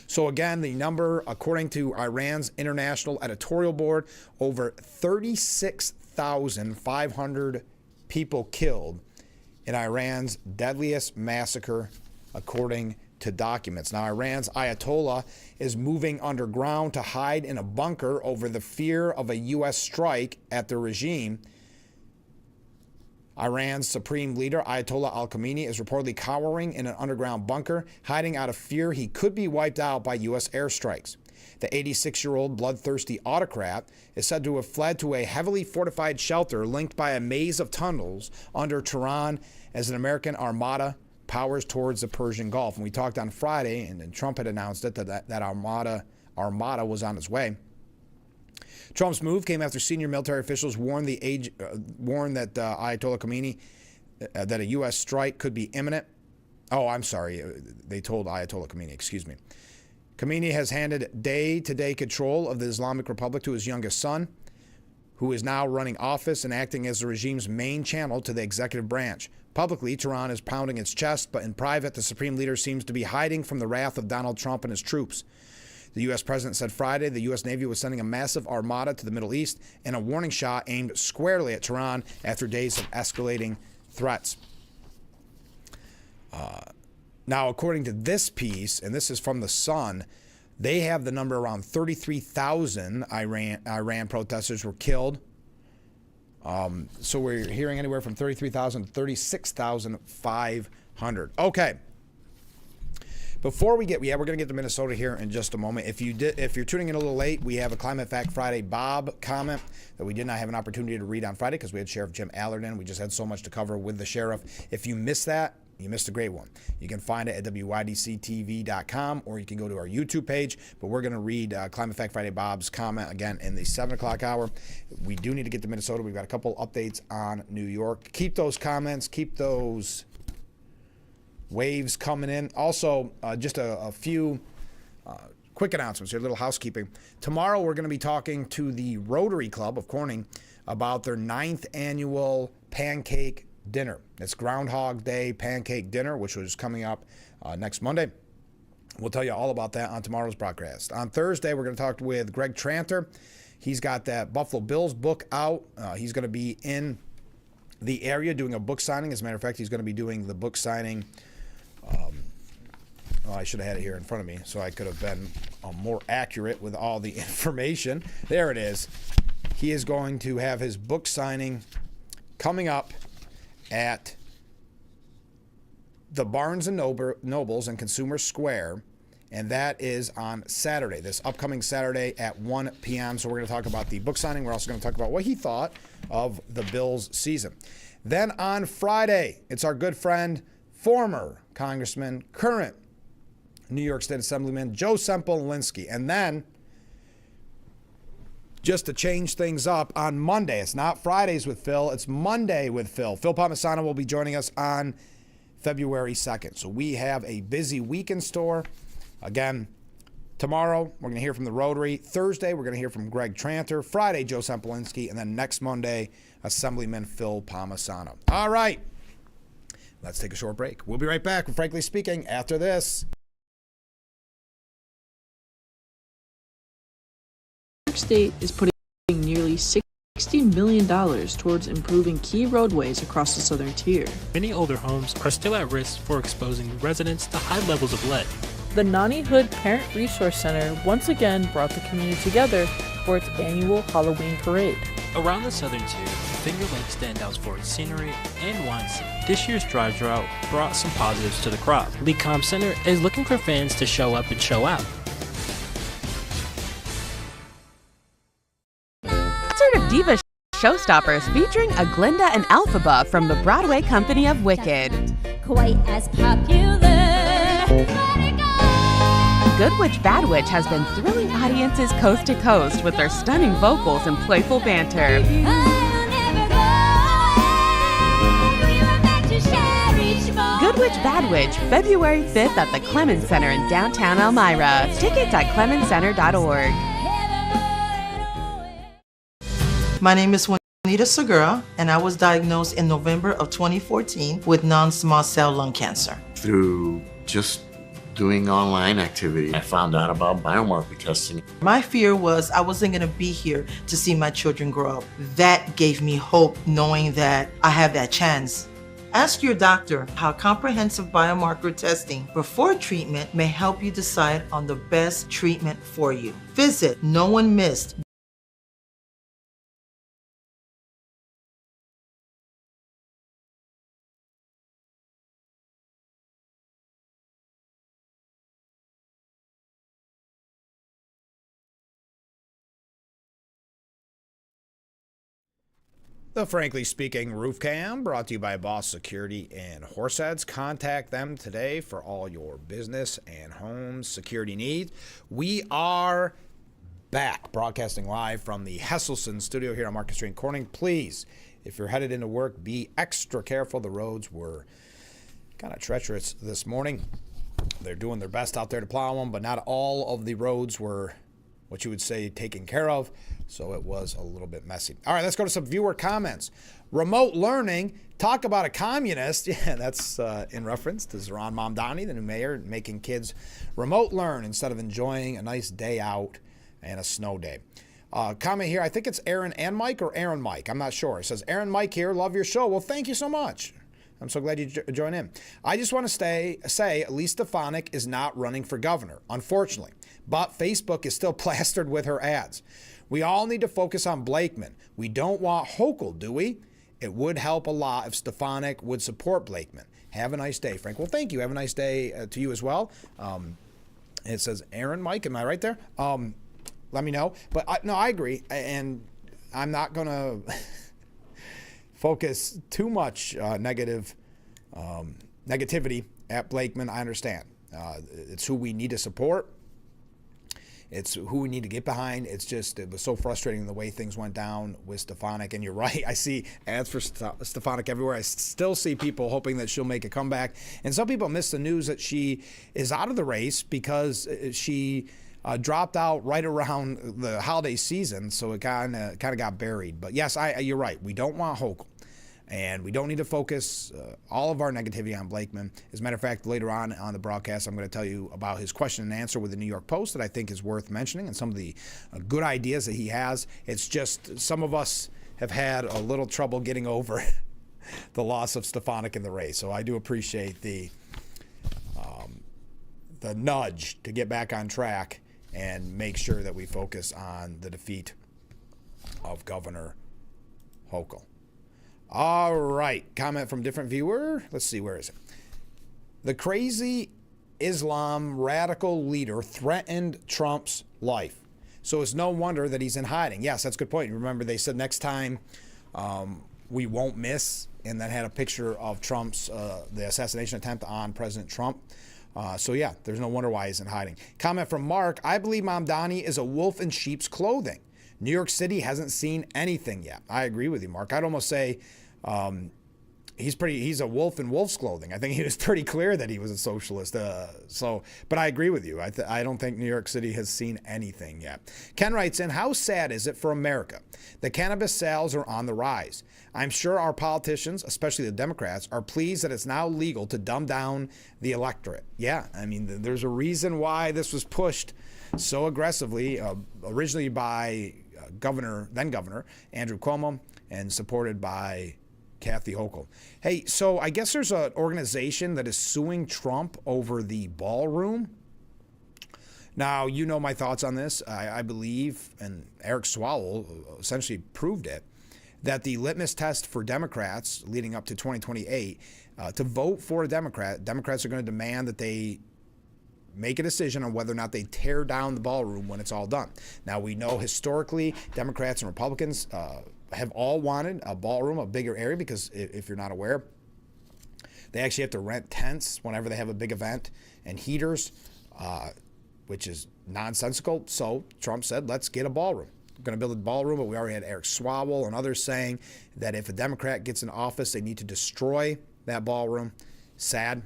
So again, the number, according to Iran's International Editorial Board, over 36,500 people killed in Iran's deadliest massacre, according to documents. Now, Iran's Ayatollah is moving underground to hide in a bunker over the fear of a U.S. strike at the regime. Iran's supreme leader, Ayatollah al-Khamenei, is reportedly cowering in an underground bunker, hiding out of fear he could be wiped out by U.S. airstrikes. The 86-year-old bloodthirsty autocrat is said to have fled to a heavily fortified shelter linked by a maze of tunnels under Tehran as an American armada powers towards the Persian Gulf. And we talked on Friday, and Trump had announced it, that armada was on its way. Trump's move came after senior military officials warned that Ayatollah Khamenei that a U.S. strike could be imminent. Oh, I'm sorry. They told Ayatollah Khamenei, excuse me. Khamenei has handed day-to-day control of the Islamic Republic to his youngest son, who is now running office and acting as the regime's main channel to the executive branch. Publicly, Tehran is pounding its chest, but in private, the supreme leader seems to be hiding from the wrath of Donald Trump and his troops. The U.S. president said Friday the U.S. Navy was sending a massive armada to the Middle East in a warning shot aimed squarely at Tehran after days of escalating threats. Now, according to this piece, and this is from The Sun, they have the number around 33,000 Iran protesters were killed. So we're hearing anywhere from 33,000 to 36,500. Okay. Before we get, we're going to get to Minnesota here in just a moment. If you're tuning in a little late, we have a Climate Fact Friday Bob comment that we did not have an opportunity to read on Friday because we had Sheriff Jim Allard in. We just had so much to cover with the sheriff. If you missed that, you missed a great one. You can find it at WYDCTV.com, or you can go to our YouTube page. But we're going to read Climate Fact Friday Bob's comment again in the 7 o'clock hour. We do need to get to Minnesota. We've got a couple updates on New York. Keep those comments. Keep those waves coming in. Also, just a few quick announcements here, a little housekeeping. Tomorrow, we're going to be talking to the Rotary Club of Corning about their 9th annual pancake dinner. It's Groundhog Day pancake dinner, which was coming up next Monday. We'll tell you all about that on tomorrow's broadcast. On Thursday, we're going to talk with Greg Tranter. He's got that Buffalo Bills book out. He's going to be in the area doing a book signing. As a matter of fact, he's going to be doing the book signing. I should have had it here in front of me so I could have been more accurate with all the information. There it is. He is going to have his book signing coming up at the Barnes & Nobles in Consumer Square, and that is on Saturday, this upcoming Saturday at 1 p.m. So we're going to talk about the book signing. We're also going to talk about what he thought of the Bills season. Then on Friday, it's our good friend, former Congressman, current New York State Assemblyman, Joe Semple-Linsky. And then, just to change things up, on Monday, it's not Fridays with Phil, it's Monday with Phil. Phil Palmisano will be joining us on February 2nd. So we have a busy week in store. Again, tomorrow, we're going to hear from the Rotary. Thursday, we're going to hear from Greg Tranter. Friday, Joe Semple-Linsky. And then next Monday, Assemblyman Phil Palmisano. All right. Let's take a short break. We'll be right back with Frankly Speaking after this. New York State is putting nearly $60 million towards improving key roadways across the southern tier. Many older homes are still at risk for exposing residents to high levels of lead. The Nani Hood Parent Resource Center once again brought the community together for its annual Halloween parade. Around the southern tier, Finger Lake stands out for its scenery and wine scene. This year's dry drought brought some positives to the crop. Lee Com Center is looking for fans to show up and show out. Sort of Diva Showstoppers featuring a Glinda and Elphaba from the Broadway company of Wicked. Quite as popular. Good Witch Bad Witch has been thrilling audiences coast to coast with their stunning vocals and playful banter. Good Witch Bad Witch, February 5th at the Clemens Center in downtown Elmira. Tickets at clemenscenter.org. My name is Juanita Segura, and I was diagnosed in November of 2014 with non-small cell lung cancer. Through just doing online activity, I found out about biomarker testing. My fear was I wasn't going to be here to see my children grow up. That gave me hope, knowing that I have that chance. Ask your doctor how comprehensive biomarker testing before treatment may help you decide on the best treatment for you. Visit No One Missed. The Frankly Speaking Roof Cam, brought to you by Boss Security and Horseheads. Contact them today for all your business and home security needs. We are back, broadcasting live from the Hesselson studio here on Market Street in Corning. Please, if you're headed into work, be extra careful. The roads were kind of treacherous this morning. They're doing their best out there to plow them, but not all of the roads were what you would say taken care of. So it was a little bit messy. All right, let's go to some viewer comments. Remote learning, talk about a communist. Yeah, that's in reference to Zohran Mamdani, the new mayor, making kids remote learn instead of enjoying a nice day out and a snow day. Comment here, I think it's Aaron and Mike or Aaron Mike. I'm not sure. It says, Aaron Mike here, love your show. Well, thank you so much. I'm so glad you joined in. I just want to say Elise Stefanik is not running for governor, unfortunately. But Facebook is still plastered with her ads. We all need to focus on Blakeman. We don't want Hochul, do we? It would help a lot if Stefanik would support Blakeman. Have a nice day, Frank. Well, thank you. Have a nice day to you as well. It says Aaron, Mike. Am I right there? Let me know. But I agree. And I'm not going to focus too much negativity at Blakeman. I understand. It's who we need to support. It's who we need to get behind. It was so frustrating the way things went down with Stefanik. And you're right. I see ads for Stefanik everywhere. I still see people hoping that she'll make a comeback. And some people miss the news that she is out of the race because she dropped out right around the holiday season. So it kind of got buried. But yes, you're right. We don't want Hochul. And we don't need to focus all of our negativity on Blakeman. As a matter of fact, later on the broadcast, I'm going to tell you about his question and answer with the New York Post that I think is worth mentioning and some of the good ideas that he has. It's just some of us have had a little trouble getting over the loss of Stefanik in the race. So I do appreciate the nudge to get back on track and make sure that we focus on the defeat of Governor Hochul. All right. Comment from different viewer. Let's see. Where is it? The crazy Islam radical leader threatened Trump's life. So it's no wonder that he's in hiding. Yes, that's a good point. Remember, they said next time we won't miss, and then had a picture of Trump's, the assassination attempt on President Trump. So yeah, there's no wonder why he's in hiding. Comment from Mark. I believe Mamdani is a wolf in sheep's clothing. New York City hasn't seen anything yet. I agree with you, Mark. I'd almost say he's a wolf in wolf's clothing. I think he was pretty clear that he was a socialist. But I agree with you. I don't think New York City has seen anything yet. Ken writes in, how sad is it for America? The cannabis sales are on the rise. I'm sure our politicians, especially the Democrats, are pleased that it's now legal to dumb down the electorate. Yeah, I mean, there's a reason why this was pushed so aggressively, originally by then Governor Andrew Cuomo, and supported by Kathy Hochul. Hey, so I guess there's an organization that is suing Trump over the ballroom. Now, you know my thoughts on this. I believe, and Eric Swalwell essentially proved it, that the litmus test for Democrats leading up to 2028, to vote for a Democrat, Democrats are going to demand that they make a decision on whether or not they tear down the ballroom when it's all done. Now, we know historically Democrats and Republicans have all wanted a ballroom, a bigger area, because if you're not aware, they actually have to rent tents whenever they have a big event and heaters, which is nonsensical. So Trump said, let's get a ballroom. We're going to build a ballroom, but we already had Eric Swalwell and others saying that if a Democrat gets in office, they need to destroy that ballroom. Sad.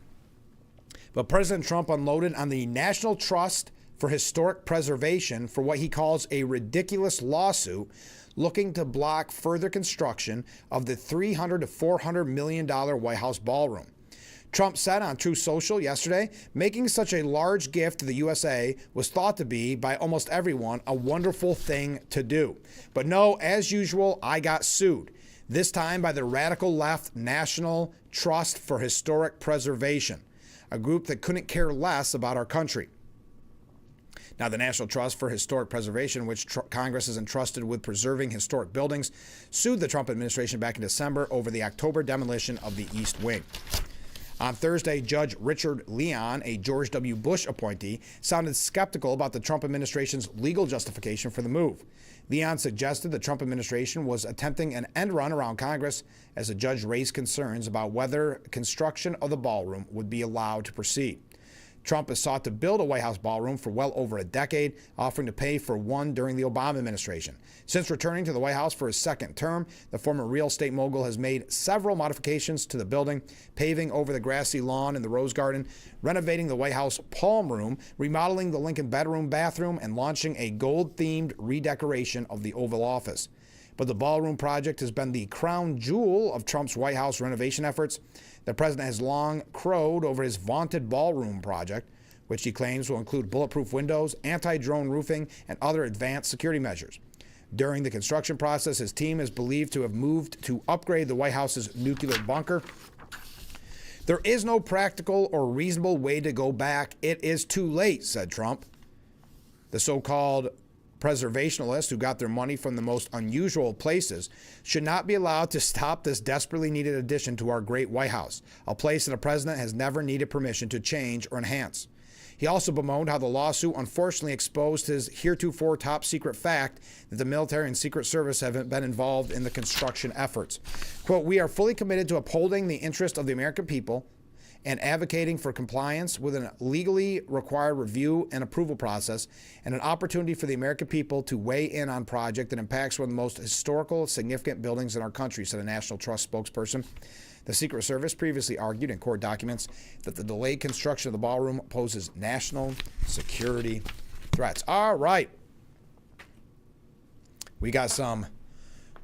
But President Trump unloaded on the National Trust for Historic Preservation for what he calls a ridiculous lawsuit looking to block further construction of the $300 to $400 million White House ballroom. Trump said on Truth Social yesterday, making such a large gift to the USA was thought to be, by almost everyone, a wonderful thing to do. But no, as usual, I got sued. This time by the radical left National Trust for Historic Preservation, a group that couldn't care less about our country. Now, the National Trust for Historic Preservation, which Congress is entrusted with preserving historic buildings, sued the Trump administration back in December over the October demolition of the East Wing. On Thursday, Judge Richard Leon, a George W. Bush appointee, sounded skeptical about the Trump administration's legal justification for the move. Leon suggested the Trump administration was attempting an end run around Congress as the judge raised concerns about whether construction of the ballroom would be allowed to proceed. Trump has sought to build a White House ballroom for well over a decade, offering to pay for one during the Obama administration. Since returning to the White House for his second term, the former real estate mogul has made several modifications to the building, paving over the grassy lawn in the Rose Garden, renovating the White House Palm Room, remodeling the Lincoln bedroom bathroom, and launching a gold-themed redecoration of the Oval Office. But the ballroom project has been the crown jewel of Trump's White House renovation efforts. The president has long crowed over his vaunted ballroom project, which he claims will include bulletproof windows, anti-drone roofing, and other advanced security measures. During the construction process, his team is believed to have moved to upgrade the White House's nuclear bunker. There is no practical or reasonable way to go back. It is too late, said Trump. The so-called preservationists who got their money from the most unusual places should not be allowed to stop this desperately needed addition to our great White House, a place that a president has never needed permission to change or enhance. He also bemoaned how the lawsuit unfortunately exposed his heretofore top secret fact that the military and Secret Service haven't been involved in the construction efforts. Quote, "We are fully committed to upholding the interest of the American people and advocating for compliance with a legally required review and approval process and an opportunity for the American people to weigh in on a project that impacts one of the most historical, significant buildings in our country," said a National Trust spokesperson. The Secret Service previously argued in court documents that the delayed construction of the ballroom poses national security threats. All right. We got some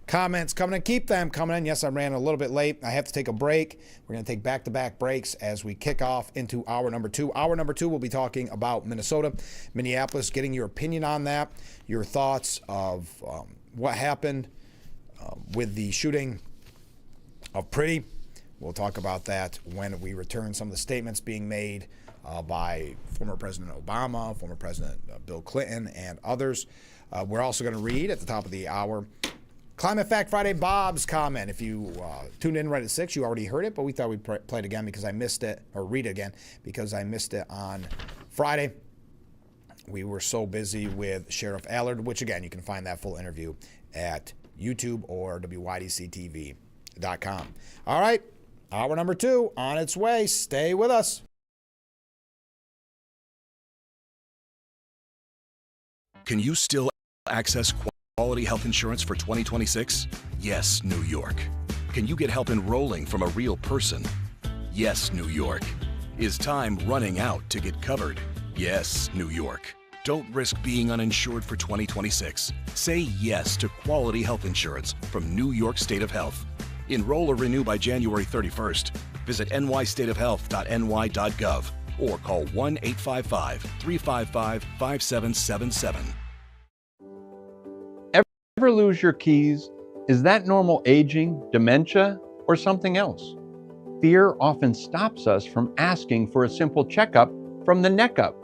comments coming in. Keep them coming in. Yes, I ran a little bit late. I have to take a break. We're going to take back-to-back breaks as we kick off into hour number 2. Hour number 2, we'll be talking about Minnesota, Minneapolis, getting your opinion on that, your thoughts of what happened with the shooting of Pretty. We'll talk about that when we return. Some of the statements being made by former President Obama, former President Bill Clinton, and others. We're also going to read at the top of the hour Climate Fact Friday, Bob's comment. If you tuned in right at 6, you already heard it, but we thought we'd play it again because I missed it, or read it again because I missed it on Friday. We were so busy with Sheriff Allard, which again, you can find that full interview at YouTube or WYDCTV.com. All right. Hour number 2 on its way. Stay with us. Can you still access quality health insurance for 2026? Yes, New York. Can you get help enrolling from a real person? Yes, New York. Is time running out to get covered? Yes, New York. Don't risk being uninsured for 2026. Say yes to quality health insurance from New York State of Health. Enroll or renew by January 31st. Visit nystateofhealth.ny.gov or call 1-855-355-5777. Ever lose your keys? Is that normal aging, dementia, or something else? Fear often stops us from asking for a simple checkup from the neck up.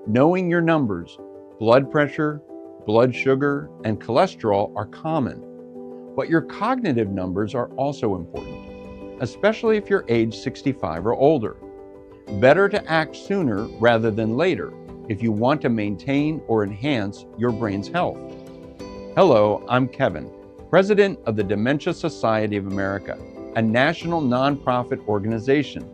Knowing your numbers, blood pressure, blood sugar, and cholesterol are common. But your cognitive numbers are also important, especially if you're age 65 or older. Better to act sooner rather than later if you want to maintain or enhance your brain's health. Hello, I'm Kevin, President of the Dementia Society of America, a national nonprofit organization.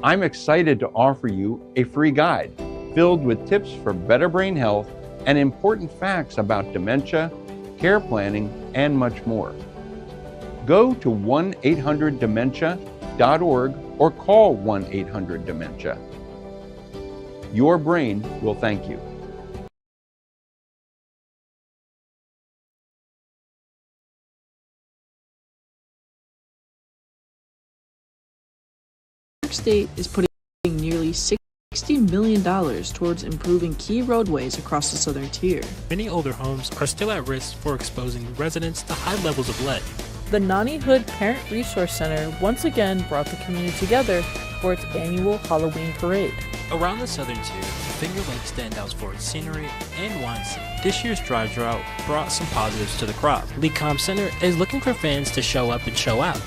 I'm excited to offer you a free guide filled with tips for better brain health and important facts about dementia, care planning, and much more. Go to 1-800-DEMENTIA.org or call 1-800-DEMENTIA. Your brain will thank you. New York State is putting nearly $60 million towards improving key roadways across the southern tier. Many older homes are still at risk for exposing residents to high levels of lead. The Nani Hood Parent Resource Center once again brought the community together for its annual Halloween parade. Around the southern tier, Finger Lake stands out for its scenery and wine scene. This year's dry drought brought some positives to the crop. LeCom Center is looking for fans to show up and show out.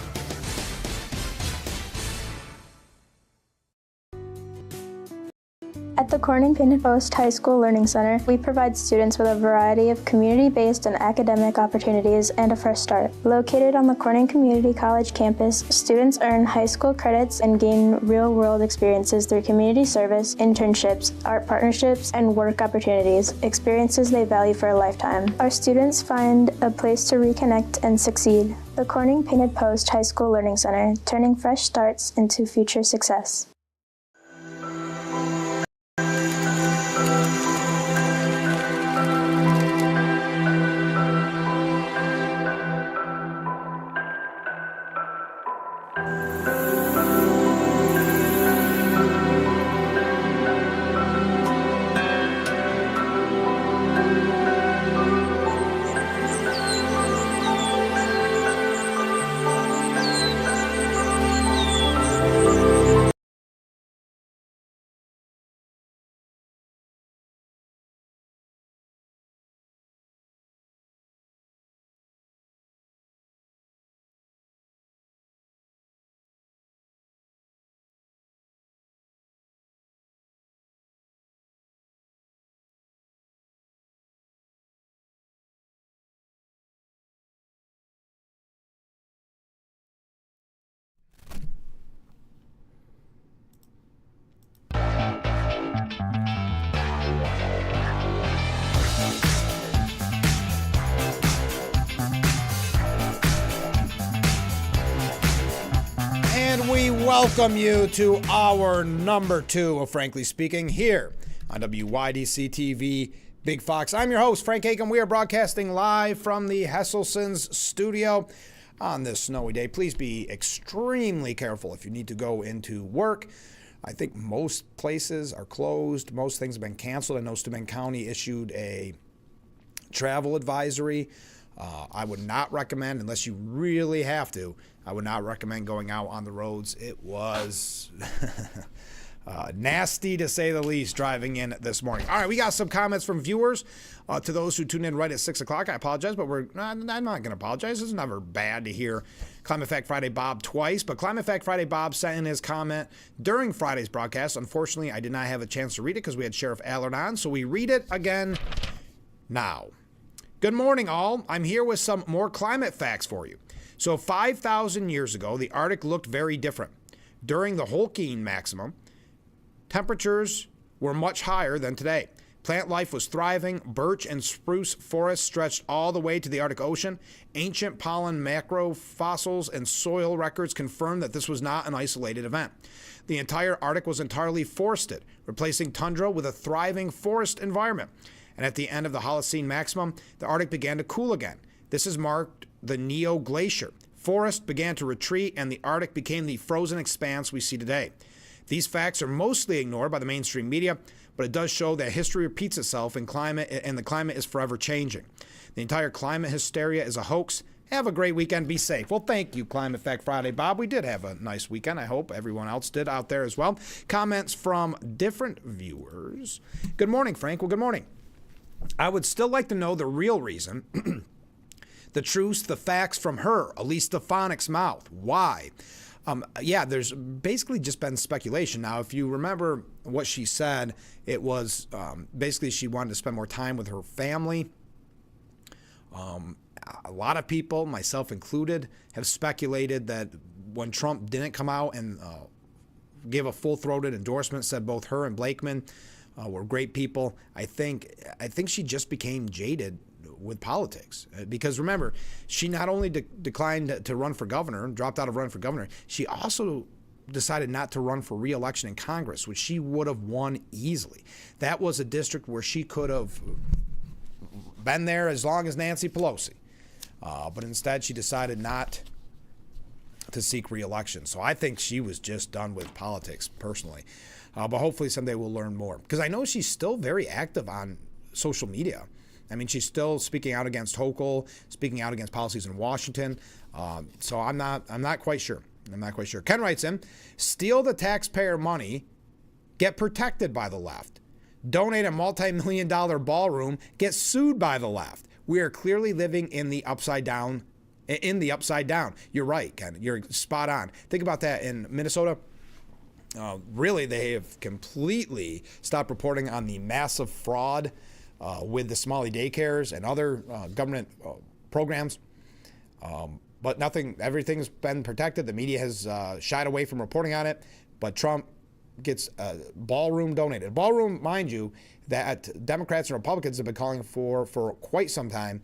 At the Corning Painted Post High School Learning Center, we provide students with a variety of community-based and academic opportunities and a fresh start. Located on the Corning Community College campus, students earn high school credits and gain real-world experiences through community service, internships, art partnerships, and work opportunities, experiences they value for a lifetime. Our students find a place to reconnect and succeed. The Corning Painted Post High School Learning Center, turning fresh starts into future success. welcome you to hour number 2 of Frankly Speaking here on WYDC TV Big Fox. I'm your host, Frank Aiken. We are broadcasting live from the Hesselson's studio on this snowy day. Please be extremely careful if you need to go into work. I think most places are closed. Most things have been canceled. I know Steuben County issued a travel advisory. I would not recommend, unless you really have to, I would not recommend going out on the roads. It was nasty, to say the least, driving in this morning. All right, we got some comments from viewers. To those who tuned in right at 6 o'clock, I apologize, but I'm not going to apologize. It's never bad to hear Climate Fact Friday Bob twice, but Climate Fact Friday Bob sent in his comment during Friday's broadcast. Unfortunately, I did not have a chance to read it because we had Sheriff Allard on, so we read it again now. Good morning, all. I'm here with some more climate facts for you. So 5,000 years ago, the Arctic looked very different. During the Holocene maximum, temperatures were much higher than today. Plant life was thriving. Birch and spruce forests stretched all the way to the Arctic Ocean. Ancient pollen macro fossils and soil records confirm that this was not an isolated event. The entire Arctic was entirely forested, replacing tundra with a thriving forest environment. And at the end of the Holocene maximum, the Arctic began to cool again. This has marked the Neo-Glacier. Forests began to retreat, and the Arctic became the frozen expanse we see today. These facts are mostly ignored by the mainstream media, but it does show that history repeats itself and the climate is forever changing. The entire climate hysteria is a hoax. Have a great weekend. Be safe. Well, thank you, Climate Fact Friday Bob. We did have a nice weekend. I hope everyone else did out there as well. Comments from different viewers. Good morning, Frank. Well, good morning. I would still like to know the real reason, the truth, the facts from her, Elise Stefanik's mouth. Why? There's basically just been speculation. Now, if you remember what she said, it was basically she wanted to spend more time with her family. A lot of people, myself included, have speculated that when Trump didn't come out and give a full-throated endorsement, said both her and Blakeman were great people. I think she just became jaded with politics because remember, she not only declined to run for governor, dropped out of running for governor, she also decided not to run for re-election in Congress, which she would have won easily. That was a district where she could have been there as long as Nancy Pelosi, but instead she decided not to seek re-election. So I think she was just done with politics personally. But hopefully someday we'll learn more. Because I know she's still very active on social media. I mean, she's still speaking out against Hochul, speaking out against policies in Washington. So I'm not quite sure. I'm not quite sure. Ken writes in, steal the taxpayer money, get protected by the left. Donate a multi-million-dollar ballroom, get sued by the left. We are clearly living in the upside down. You're right, Ken. You're spot on. Think about that in Minnesota. Really, they have completely stopped reporting on the massive fraud with the Somali daycares and other government programs. But everything's been protected. The media has shied away from reporting on it. But Trump gets a ballroom donated. Ballroom, mind you, that Democrats and Republicans have been calling for quite some time.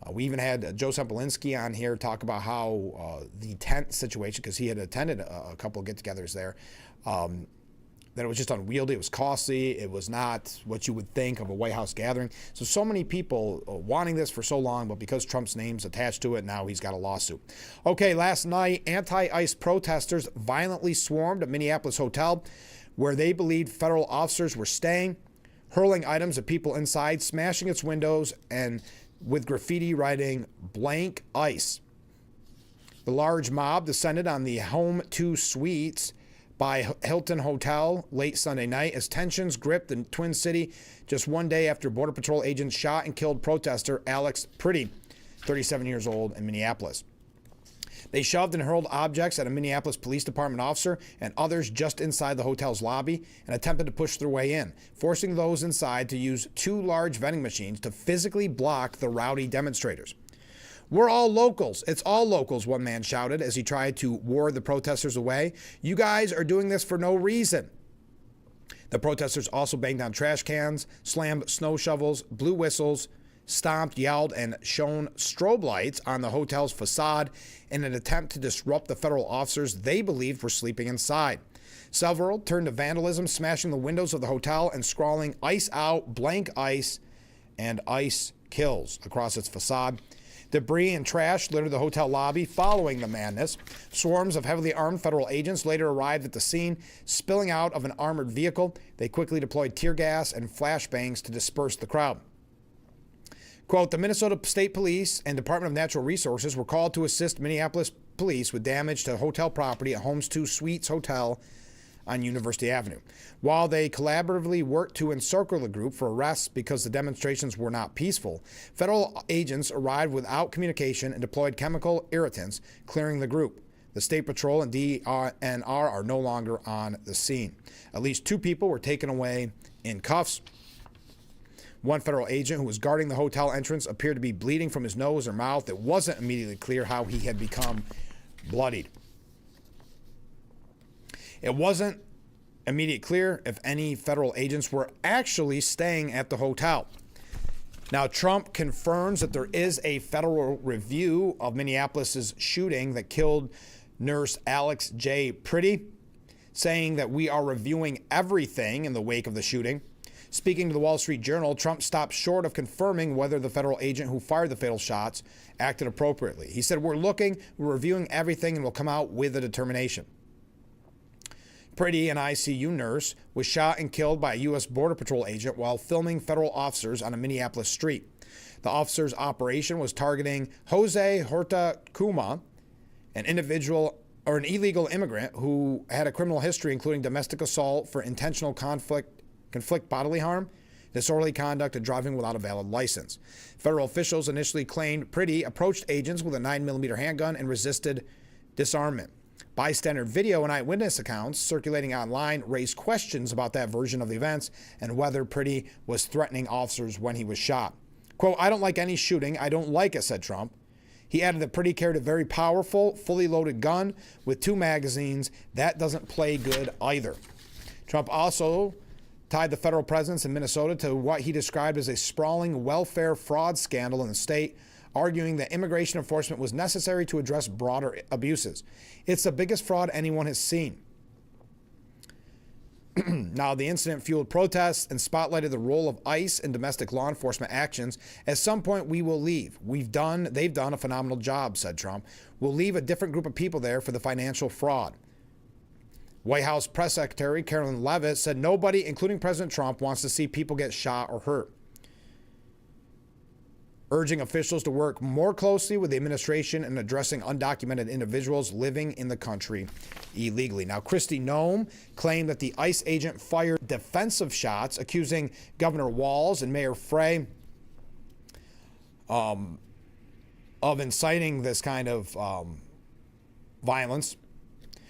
We even had Joe Sempolinski on here talk about how the tent situation, because he had attended a couple of get-togethers there, that it was just unwieldy, it was costly, it was not what you would think of a White House gathering. So many people wanting this for so long, but because Trump's name's attached to it, now he's got a lawsuit. Okay, last night, anti-ICE protesters violently swarmed a Minneapolis hotel where they believed federal officers were staying, hurling items at people inside, smashing its windows, and with graffiti writing, "Blank ICE." The large mob descended on the Home 2 Suites by Hilton Hotel late Sunday night as tensions gripped the Twin City just one day after Border Patrol agents shot and killed protester Alex Pretty, 37 years old, in Minneapolis. They shoved and hurled objects at a Minneapolis Police Department officer and others just inside the hotel's lobby and attempted to push their way in, forcing those inside to use 2 large vending machines to physically block the rowdy demonstrators. "We're all locals. It's all locals," one man shouted as he tried to ward the protesters away. "You guys are doing this for no reason." The protesters also banged on trash cans, slammed snow shovels, blew whistles, stomped, yelled, and shone strobe lights on the hotel's facade in an attempt to disrupt the federal officers they believed were sleeping inside. Several turned to vandalism, smashing the windows of the hotel and scrawling "Ice out, blank ice," and "Ice kills" across its facade. Debris and trash littered the hotel lobby following the madness. Swarms of heavily armed federal agents later arrived at the scene, spilling out of an armored vehicle. They quickly deployed tear gas and flashbangs to disperse the crowd. Quote, the Minnesota State Police and Department of Natural Resources were called to assist Minneapolis police with damage to hotel property at Homes 2 Suites Hotel on University Avenue. While they collaboratively worked to encircle the group for arrests because the demonstrations were not peaceful, federal agents arrived without communication and deployed chemical irritants, clearing the group. The State Patrol and DNR are no longer on the scene. At least 2 people were taken away in cuffs. One federal agent who was guarding the hotel entrance appeared to be bleeding from his nose or mouth. It wasn't immediately clear how he had become bloodied. It wasn't immediately clear if any federal agents were actually staying at the hotel. Now, Trump confirms that there is a federal review of Minneapolis's shooting that killed nurse Alex J. Priddy, saying that we are reviewing everything in the wake of the shooting. Speaking to the Wall Street Journal, Trump stopped short of confirming whether the federal agent who fired the fatal shots acted appropriately. He said, we're reviewing everything, and we'll come out with a determination. Priddy, an ICU nurse, was shot and killed by a U.S. Border Patrol agent while filming federal officers on a Minneapolis street. The officer's operation was targeting Jose Horta Kuma, an illegal immigrant who had a criminal history including domestic assault for intentional conflict bodily harm, disorderly conduct, and driving without a valid license. Federal officials initially claimed Priddy approached agents with a 9mm handgun and resisted disarmament. Bystander video and eyewitness accounts circulating online raised questions about that version of the events and whether Priddy was threatening officers when he was shot. Quote, I don't like any shooting. I don't like it, said Trump. He added that Priddy carried a very powerful, fully loaded gun with 2 magazines. That doesn't play good either. Trump also tied the federal presence in Minnesota to what he described as a sprawling welfare fraud scandal in the state, arguing that immigration enforcement was necessary to address broader abuses. It's the biggest fraud anyone has seen. Now, the incident fueled protests and spotlighted the role of ICE in domestic law enforcement actions. At some point, we will leave. They've done a phenomenal job, said Trump. We'll leave a different group of people there for the financial fraud. White House Press Secretary Carolyn Leavitt said nobody, including President Trump, wants to see people get shot or hurt, urging officials to work more closely with the administration in addressing undocumented individuals living in the country illegally. Now, Kristi Noem claimed that the ICE agent fired defensive shots, accusing Governor Walz and Mayor Frey of inciting this kind of violence.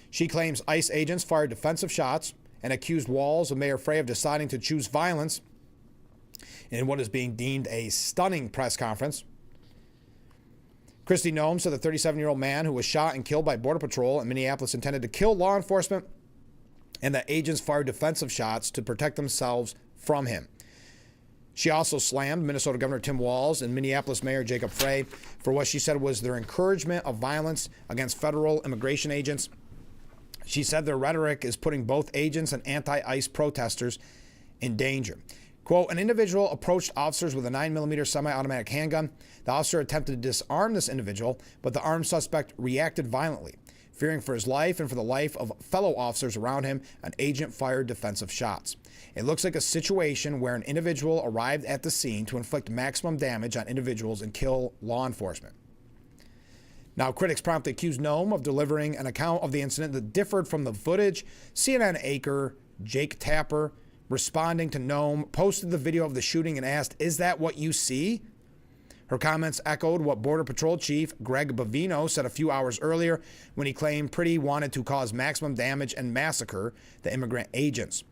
She claims ICE agents fired defensive shots and accused Walz and Mayor Frey of deciding to choose violence in what is being deemed a stunning press conference. Kristi Noem said the 37-year-old man who was shot and killed by Border Patrol in Minneapolis intended to kill law enforcement and that agents fired defensive shots to protect themselves from him. She also slammed Minnesota Governor Tim Walz and Minneapolis Mayor Jacob Frey for what she said was their encouragement of violence against federal immigration agents. She said their rhetoric is putting both agents and anti-ICE protesters in danger. Quote, an individual approached officers with a 9mm semi-automatic handgun. The officer attempted to disarm this individual, but the armed suspect reacted violently. Fearing for his life and for the life of fellow officers around him, an agent fired defensive shots. It looks like a situation where an individual arrived at the scene to inflict maximum damage on individuals and kill law enforcement. Now, critics promptly accused Noem of delivering an account of the incident that differed from the footage. CNN anchor Jake Tapper, responding to Noem, posted the video of the shooting and asked, is that what you see? Her comments echoed what Border Patrol Chief Greg Bavino said a few hours earlier when he claimed Priddy wanted to cause maximum damage and massacre the immigrant agents.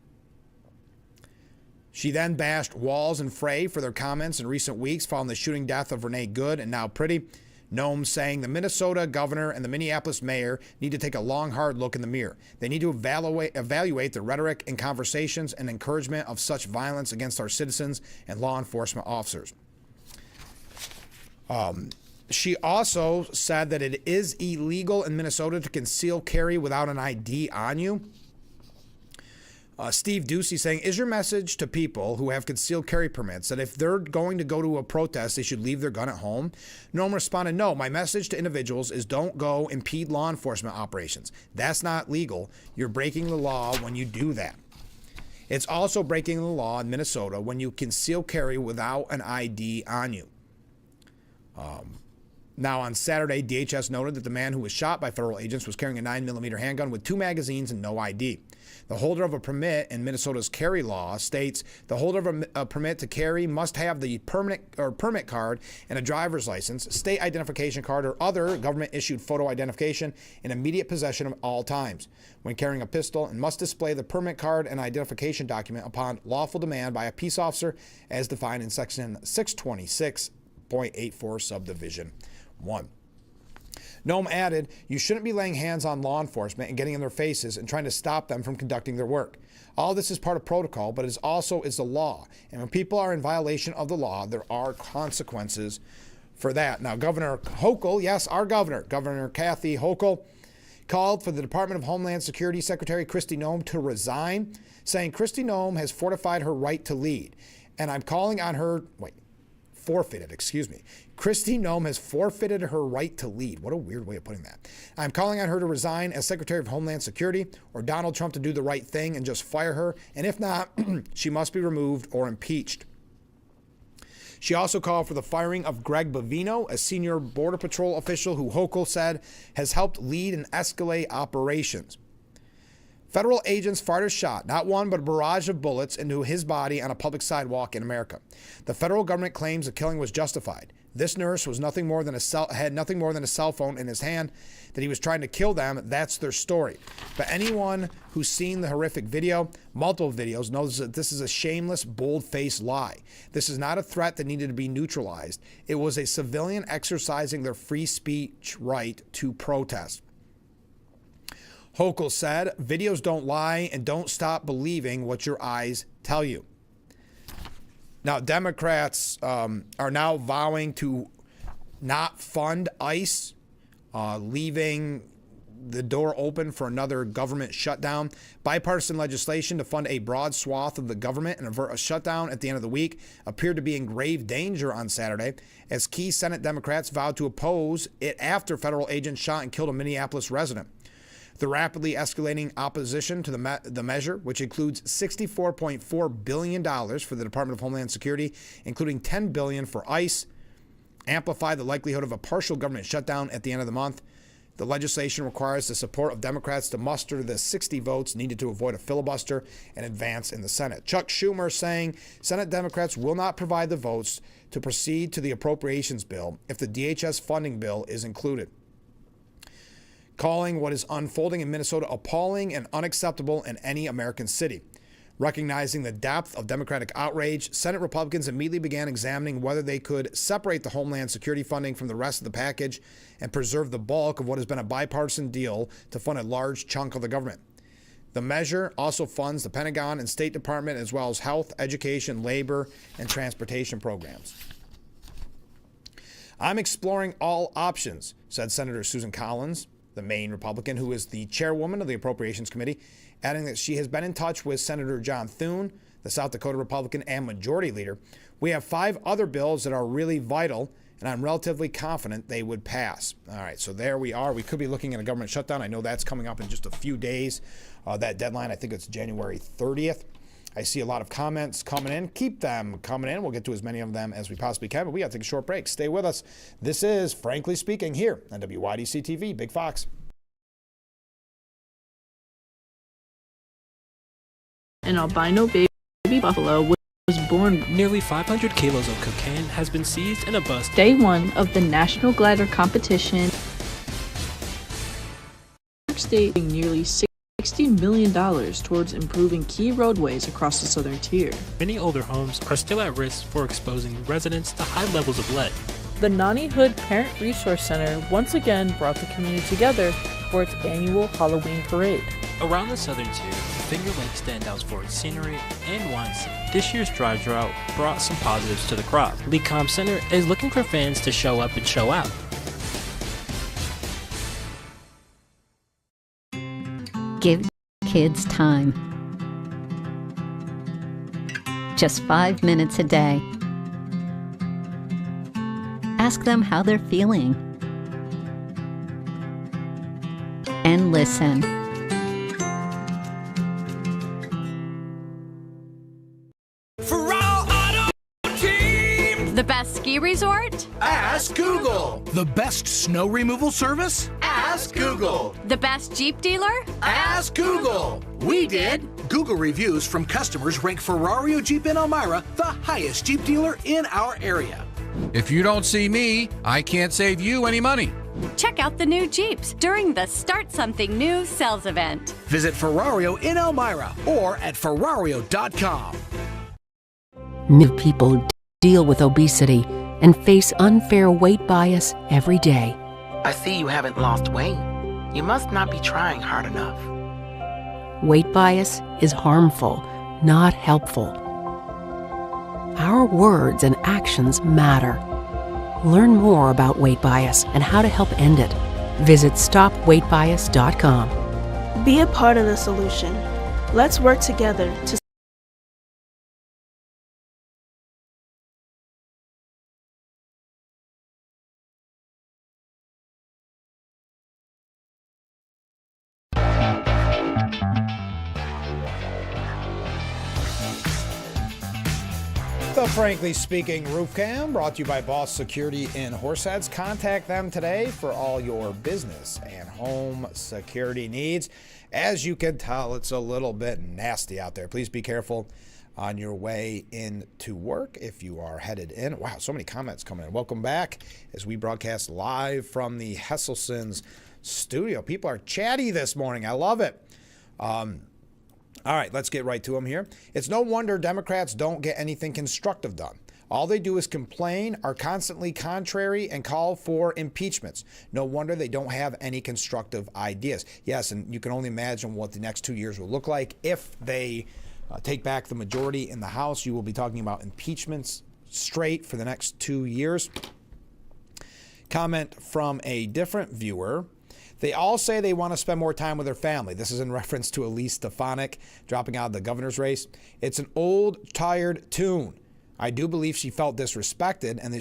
She then bashed Walz and Frey for their comments in recent weeks following the shooting death of Renee Good and now Priddy. Noem saying the Minnesota governor and the Minneapolis mayor need to take a long, hard look in the mirror. They need to evaluate the rhetoric and conversations and encouragement of such violence against our citizens and law enforcement officers. She also said that it is illegal in Minnesota to conceal carry without an ID on you. Steve Ducey saying, is your message to people who have concealed carry permits that if they're going to go to a protest, they should leave their gun at home? Norm responded, no, my message to individuals is don't go impede law enforcement operations. That's not legal. You're breaking the law when you do that. It's also breaking the law in Minnesota when you conceal carry without an ID on you. Now, on Saturday, DHS noted that the man who was shot by federal agents was carrying a 9mm handgun with 2 magazines and no ID. The holder of a permit in Minnesota's carry law states the holder of a permit to carry must have the permit card and a driver's license, state identification card, or other government-issued photo identification in immediate possession at all times when carrying a pistol, and must display the permit card and identification document upon lawful demand by a peace officer as defined in Section 626.84 Subdivision 1. Noem added, you shouldn't be laying hands on law enforcement and getting in their faces and trying to stop them from conducting their work. All this is part of protocol, but it also is the law. And when people are in violation of the law, there are consequences for that. Now, Governor Hochul, yes, our governor, Governor Kathy Hochul, called for the Department of Homeland Security Secretary Kristi Noem to resign, saying Kristi Noem has fortified her right to lead. And I'm calling on her, forfeited. Kristi Noem has forfeited her right to lead. What a weird way of putting that. I'm calling on her to resign as Secretary of Homeland Security, or Donald Trump to do the right thing and just fire her. And if not, she must be removed or impeached. She also called for the firing of Greg Bavino, a senior Border Patrol official who Hochul said has helped lead and escalate operations. Federal agents fired a shot, not one, but a barrage of bullets into his body on a public sidewalk in America. The federal government claims the killing was justified. This nurse was had nothing more than a cell phone in his hand, that he was trying to kill them. That's their story. But anyone who's seen the horrific video, multiple videos, knows that this is a shameless, bold-faced lie. This is not a threat that needed to be neutralized. It was a civilian exercising their free speech right to protest. Hochul said, videos don't lie, and don't stop believing what your eyes tell you. Now, Democrats are now vowing to not fund ICE, leaving the door open for another government shutdown. Bipartisan legislation to fund a broad swath of the government and avert a shutdown at the end of the week appeared to be in grave danger on Saturday, as key Senate Democrats vowed to oppose it after federal agents shot and killed a Minneapolis resident. The rapidly escalating opposition to the measure, which includes $64.4 billion for the Department of Homeland Security, including $10 billion for ICE, amplified the likelihood of a partial government shutdown at the end of the month. The legislation requires the support of Democrats to muster the 60 votes needed to avoid a filibuster and advance in the Senate. Chuck Schumer saying Senate Democrats will not provide the votes to proceed to the appropriations bill if the DHS funding bill is included, calling what is unfolding in Minnesota appalling and unacceptable in any American city. Recognizing the depth of Democratic outrage, Senate Republicans immediately began examining whether they could separate the Homeland Security funding from the rest of the package and preserve the bulk of what has been a bipartisan deal to fund a large chunk of the government. The measure also funds the Pentagon and State Department, as well as health, education, labor, and transportation programs. I'm exploring all options, said Senator Susan Collins, the Maine Republican, who is the chairwoman of the Appropriations Committee, adding that she has been in touch with Senator John Thune, the South Dakota Republican and Majority Leader. We have 5 other bills that are really vital, and I'm relatively confident they would pass. All right, so there we are. We could be looking at a government shutdown. I know that's coming up in just a few days. That deadline, I think it's January 30th. I see a lot of comments coming in. Keep them coming in. We'll get to as many of them as we possibly can, but we got to take a short break. Stay with us. This is Frankly Speaking here on WYDC TV, Big Fox. An albino baby buffalo was born. Nearly 500 kilos of cocaine has been seized in a bus. Day 1 of the National Glider Competition. New York State nearly $60 million towards improving key roadways across the southern tier. Many older homes are still at risk for exposing residents to high levels of lead. The Nani Hood Parent Resource Center once again brought the community together for its annual Halloween parade. Around the southern tier, Finger Lakes stand out for its scenery and wine scene. This year's dry drought brought some positives to the crop. Lecom Center is looking for fans to show up and show out. Give kids time. Just 5 minutes a day. Ask them how they're feeling. And listen. The best ski resort? Ask Google. The best snow removal service? Ask Google. The best Jeep dealer? Ask Google. We did. Google reviews from customers rank Ferrario Jeep in Elmira the highest Jeep dealer in our area. If you don't see me, I can't save you any money. Check out the new Jeeps during the Start Something New sales event. Visit Ferrario in Elmira or at Ferrario.com. New people deal with obesity and face unfair weight bias every day. I see you haven't lost weight. You must not be trying hard enough. Weight bias is harmful, not helpful. Our words and actions matter. Learn more about weight bias and how to help end it. Visit stopweightbias.com. Be a part of the solution. Let's work together to The Frankly Speaking Roof Cam, brought to you by Boss Security in Horseheads. Contact them today for all your business and home security needs. As you can tell, it's a little bit nasty out there. Please be careful on your way into work if you are headed in. Wow, so many comments coming in. Welcome back as we broadcast live from the Hesselson's studio. People are chatty this morning. I love it. All right, let's get right to them here. It's no wonder Democrats don't get anything constructive done. All they do is complain, are constantly contrary, and call for impeachments. No wonder they don't have any constructive ideas. Yes, and you can only imagine what the next 2 years will look like. If they take back the majority in the House, you will be talking about impeachments straight for the next 2 years. Comment from a different viewer. They all say they want to spend more time with their family. This is in reference to Elise Stefanik dropping out of the governor's race. It's an old, tired tune. I do believe she felt disrespected and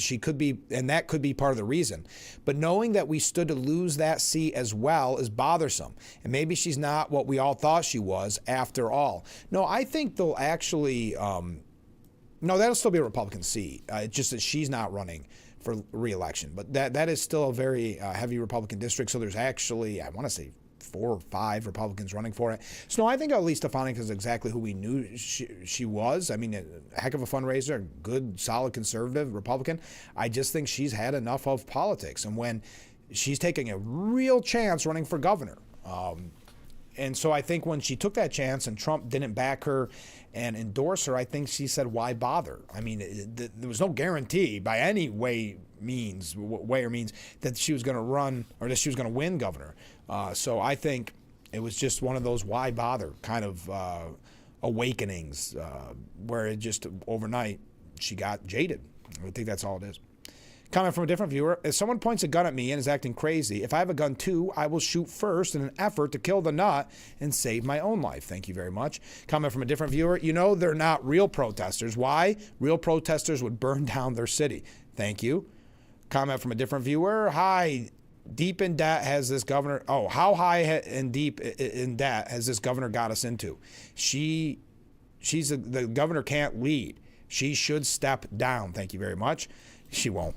that could be part of the reason. But knowing that we stood to lose that seat as well is bothersome. And maybe she's not what we all thought she was after all. No, I think they'll actually, no, that'll still be a Republican seat. It's just that she's not running for re-election. But that is still a very heavy Republican district. So there's actually, I want to say, 4 or 5 Republicans running for it. So no, I think Elise Stefanik is exactly who we knew she was. I mean, a heck of a fundraiser, a good, solid conservative Republican. I just think she's had enough of politics. And when she's taking a real chance running for governor, and so I think when she took that chance and Trump didn't back her and endorse her, I think she said, why bother? I mean, there was no guarantee by any way or means that she was going to run or that she was going to win governor. So I think it was just one of those why bother kind of awakenings where it just overnight she got jaded. I think that's all it is. Comment from a different viewer. If someone points a gun at me and is acting crazy, if I have a gun too, I will shoot first in an effort to kill the nut and save my own life. Thank you very much. Comment from a different viewer. You know they're not real protesters. Why? Real protesters would burn down their city. Thank you. Comment from a different viewer. Hi. Deep in debt has this governor. Oh, how high and deep in debt has this governor got us into? The governor can't lead. She should step down. Thank you very much. She won't.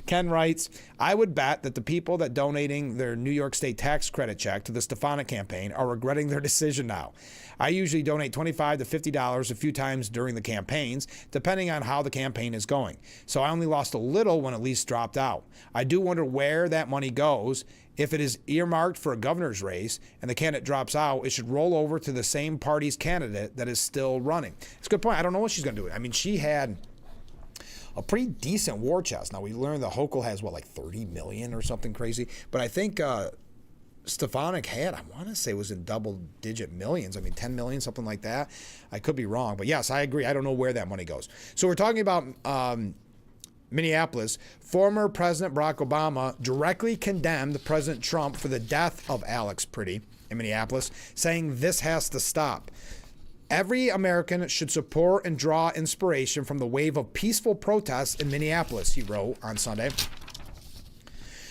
Ken writes, I would bet that the people that donating their New York State tax credit check to the Stefanik campaign are regretting their decision now. I usually donate $25 to $50 a few times during the campaigns, depending on how the campaign is going. So I only lost a little when Elise dropped out. I do wonder where that money goes. If it is earmarked for a governor's race and the candidate drops out, it should roll over to the same party's candidate that is still running. It's a good point. I don't know what she's going to do. I mean, she had a pretty decent war chest. Now, we learned that Hochul has, like 30 million or something crazy. But I think Stefanik had, I want to say it was in double-digit millions. I mean, 10 million, something like that. I could be wrong. But yes, I agree. I don't know where that money goes. So we're talking about Minneapolis. Former President Barack Obama directly condemned President Trump for the death of Alex Pretty in Minneapolis, saying this has to stop. Every American should support and draw inspiration from the wave of peaceful protests in Minneapolis, he wrote on Sunday.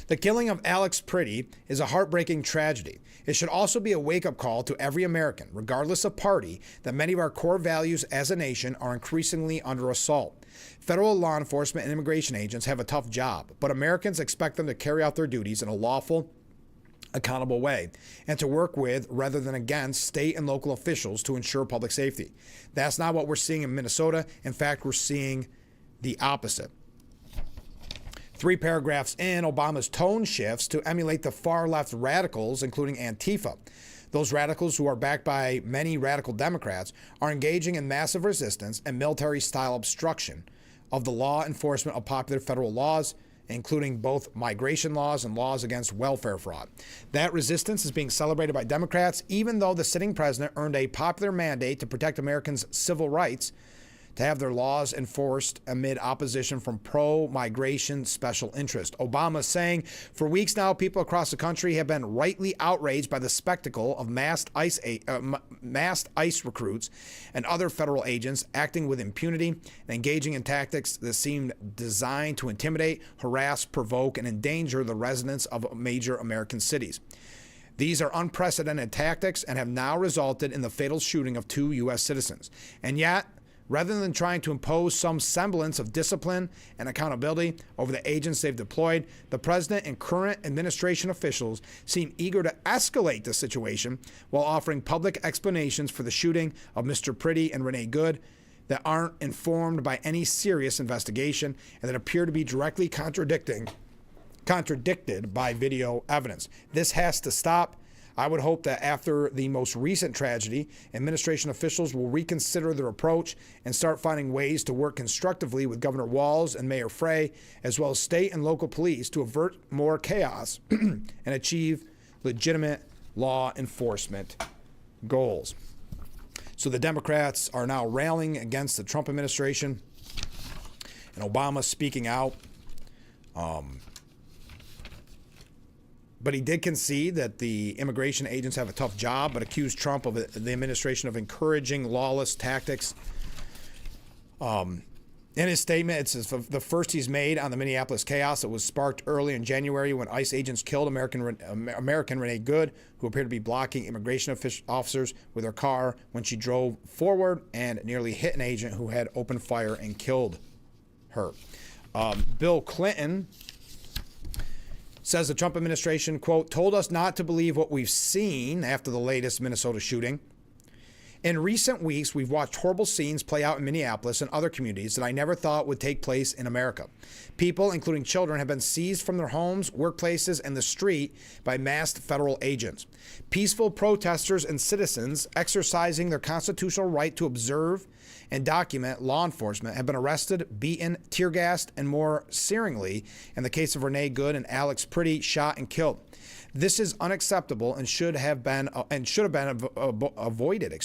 The killing of Alex Pretty is a heartbreaking tragedy. It should also be a wake-up call to every American, regardless of party, that many of our core values as a nation are increasingly under assault. Federal law enforcement and immigration agents have a tough job, but Americans expect them to carry out their duties in a lawful, accountable way, and to work with rather than against state and local officials to ensure public safety. That's not what we're seeing in Minnesota. In fact, we're seeing the opposite. 3 paragraphs in, Obama's tone shifts to emulate the far-left radicals, including Antifa. Those radicals, who are backed by many radical Democrats, are engaging in massive resistance and military-style obstruction of the law enforcement of popular federal laws, including both migration laws and laws against welfare fraud. That resistance is being celebrated by Democrats, even though the sitting president earned a popular mandate to protect Americans' civil rights to have their laws enforced amid opposition from pro-migration special interest. Obama saying, for weeks now, people across the country have been rightly outraged by the spectacle of masked ICE recruits and other federal agents acting with impunity and engaging in tactics that seem designed to intimidate, harass, provoke, and endanger the residents of major American cities. These are unprecedented tactics and have now resulted in the fatal shooting of 2 U.S. citizens. And yet, rather than trying to impose some semblance of discipline and accountability over the agents they've deployed, the president and current administration officials seem eager to escalate the situation while offering public explanations for the shooting of Mr. Pretty and Renee Good that aren't informed by any serious investigation and that appear to be directly contradicted by video evidence. This has to stop. I would hope that after the most recent tragedy, administration officials will reconsider their approach and start finding ways to work constructively with Governor Walz and Mayor Frey, as well as state and local police, to avert more chaos and achieve legitimate law enforcement goals. So the Democrats are now railing against the Trump administration and Obama speaking out. But he did concede that the immigration agents have a tough job, but accused Trump of the administration of encouraging lawless tactics. In his statement, it's the first he's made on the Minneapolis chaos that was sparked early in January when ICE agents killed American Renee Good, who appeared to be blocking immigration officers with her car when she drove forward and nearly hit an agent who had opened fire and killed her. Bill Clinton says the Trump administration, quote, told us not to believe what we've seen after the latest Minnesota shooting. In recent weeks, we've watched horrible scenes play out in Minneapolis and other communities that I never thought would take place in America. People, including children, have been seized from their homes, workplaces, and the street by masked federal agents. Peaceful protesters and citizens exercising their constitutional right to observe and document law enforcement have been arrested, beaten, tear gassed, and more searingly, in the case of Renee Good and Alex Pretty, shot and killed. This is unacceptable and should have been avoided.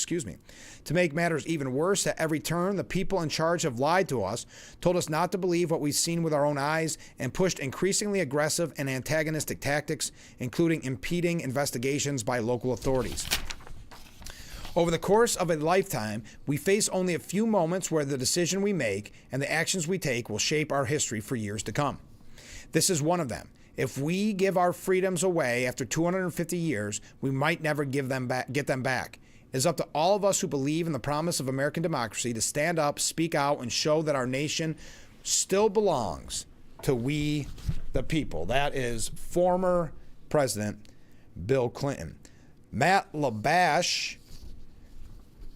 To make matters even worse, at every turn, the people in charge have lied to us, told us not to believe what we've seen with our own eyes, and pushed increasingly aggressive and antagonistic tactics, including impeding investigations by local authorities. Over the course of a lifetime, we face only a few moments where the decision we make and the actions we take will shape our history for years to come. This is one of them. If we give our freedoms away after 250 years, we might never get them back. It is up to all of us who believe in the promise of American democracy to stand up, speak out, and show that our nation still belongs to we the people. That is former President Bill Clinton. Matt Labash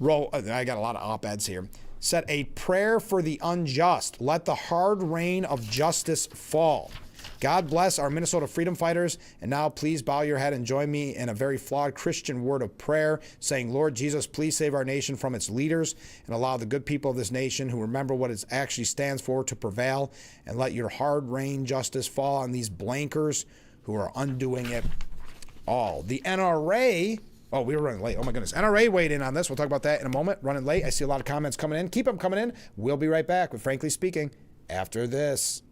wrote, I got a lot of op-eds here, said, a prayer for the unjust. Let the hard rain of justice fall. God bless our Minnesota freedom fighters. And now please bow your head and join me in a very flawed Christian word of prayer, saying, Lord Jesus, please save our nation from its leaders and allow the good people of this nation who remember what it actually stands for to prevail, and let your hard rain justice fall on these blankers who are undoing it all. The NRA, oh, we were running late. Oh my goodness. NRA weighed in on this. We'll talk about that in a moment. Running late. I see a lot of comments coming in. Keep them coming in. We'll be right back with Frankly Speaking after this.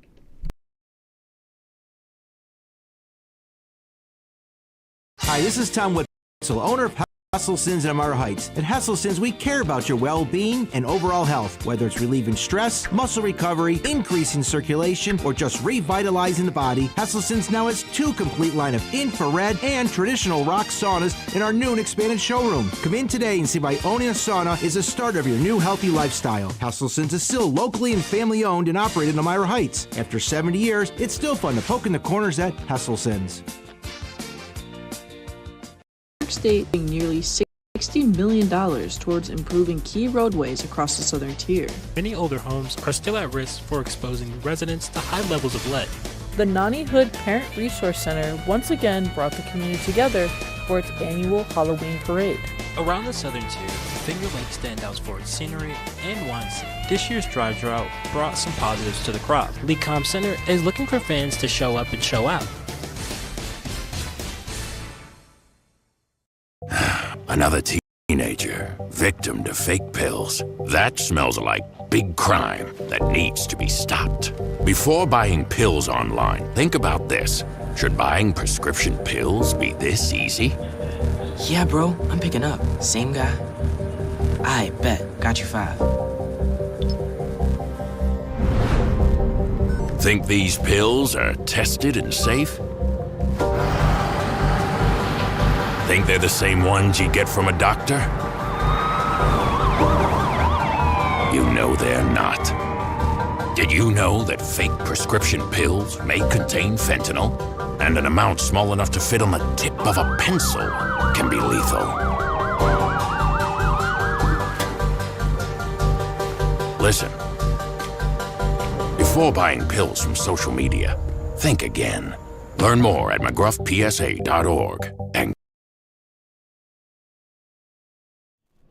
Hi, this is Tom Witzel, owner of Hesselson's in Amara Heights. At Hesselson's, we care about your well-being and overall health, whether it's relieving stress, muscle recovery, increasing circulation, or just revitalizing the body. Hesselson's now has 2 complete line of infrared and traditional rock saunas in our new and expanded showroom. Come in today and see why owning a sauna is the start of your new healthy lifestyle. Hesselson's is still locally and family-owned and operated in Amara Heights. After 70 years, it's still fun to poke in the corners at Hesselson's. State nearly $60 million towards improving key roadways across the southern tier. Many older homes are still at risk for exposing residents to high levels of lead. The Nani Hood Parent Resource Center once again brought the community together for its annual Halloween parade. Around the southern tier, Finger Lake stands out for its scenery and wine scene. This year's dry drought brought some positives to the crop. Lecom Center is looking for fans to show up and show out. Another teenager, victim to fake pills. That smells like big crime that needs to be stopped. Before buying pills online, think about this. Should buying prescription pills be this easy? Yeah, bro, I'm picking up. Same guy. I bet. Got you 5. Think these pills are tested and safe? Think they're the same ones you get from a doctor? You know they're not. Did you know that fake prescription pills may contain fentanyl? And an amount small enough to fit on the tip of a pencil can be lethal. Listen, before buying pills from social media, think again. Learn more at mcgruffpsa.org and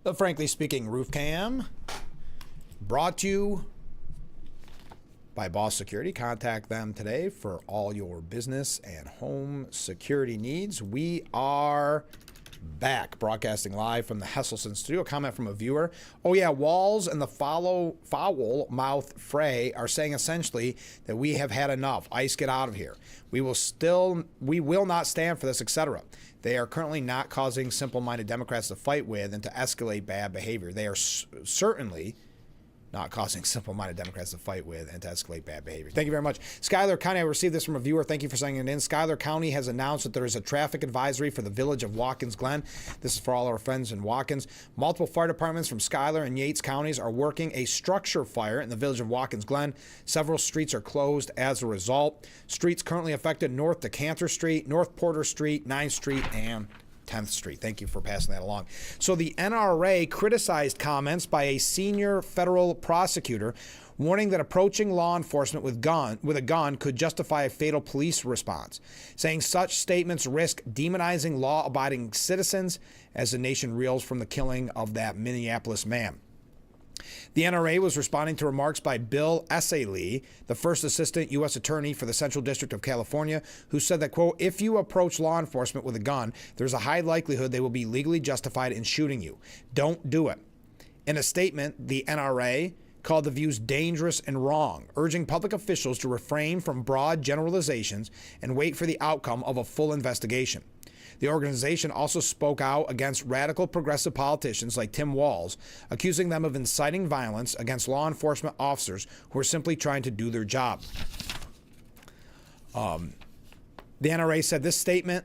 The Frankly Speaking Roof Cam, brought to you by Boss Security. Contact them today for all your business and home security needs. We are back, broadcasting live from the Hesselson studio. Comment from a viewer. Oh yeah, Walls and the foul mouth Frey are saying essentially that we have had enough. ICE, get out of here. We will not stand for this, etc. They are currently not causing simple-minded Democrats to fight with and to escalate bad behavior. They are certainly not causing simple-minded Democrats to fight with and to escalate bad behavior. Thank you very much. Schuyler County, I received this from a viewer. Thank you for sending it in. Schuyler County has announced that there is a traffic advisory for the village of Watkins Glen. This is for all our friends in Watkins. Multiple fire departments from Schuyler and Yates counties are working a structure fire in the village of Watkins Glen. Several streets are closed as a result. Streets currently affected: North Decanter Street, North Porter Street, 9th Street, and 10th Street. Thank you for passing that along. So the NRA criticized comments by a senior federal prosecutor warning that approaching law enforcement with a gun could justify a fatal police response, saying such statements risk demonizing law-abiding citizens as the nation reels from the killing of that Minneapolis man. The NRA was responding to remarks by Bill Lee, the first assistant U.S. attorney for the Central District of California, who said that, quote, if you approach law enforcement with a gun, there's a high likelihood they will be legally justified in shooting you. Don't do it. In a statement, the NRA called the views dangerous and wrong, urging public officials to refrain from broad generalizations and wait for the outcome of a full investigation. The organization also spoke out against radical progressive politicians like Tim Walz, accusing them of inciting violence against law enforcement officers who are simply trying to do their job. The NRA said this sentiment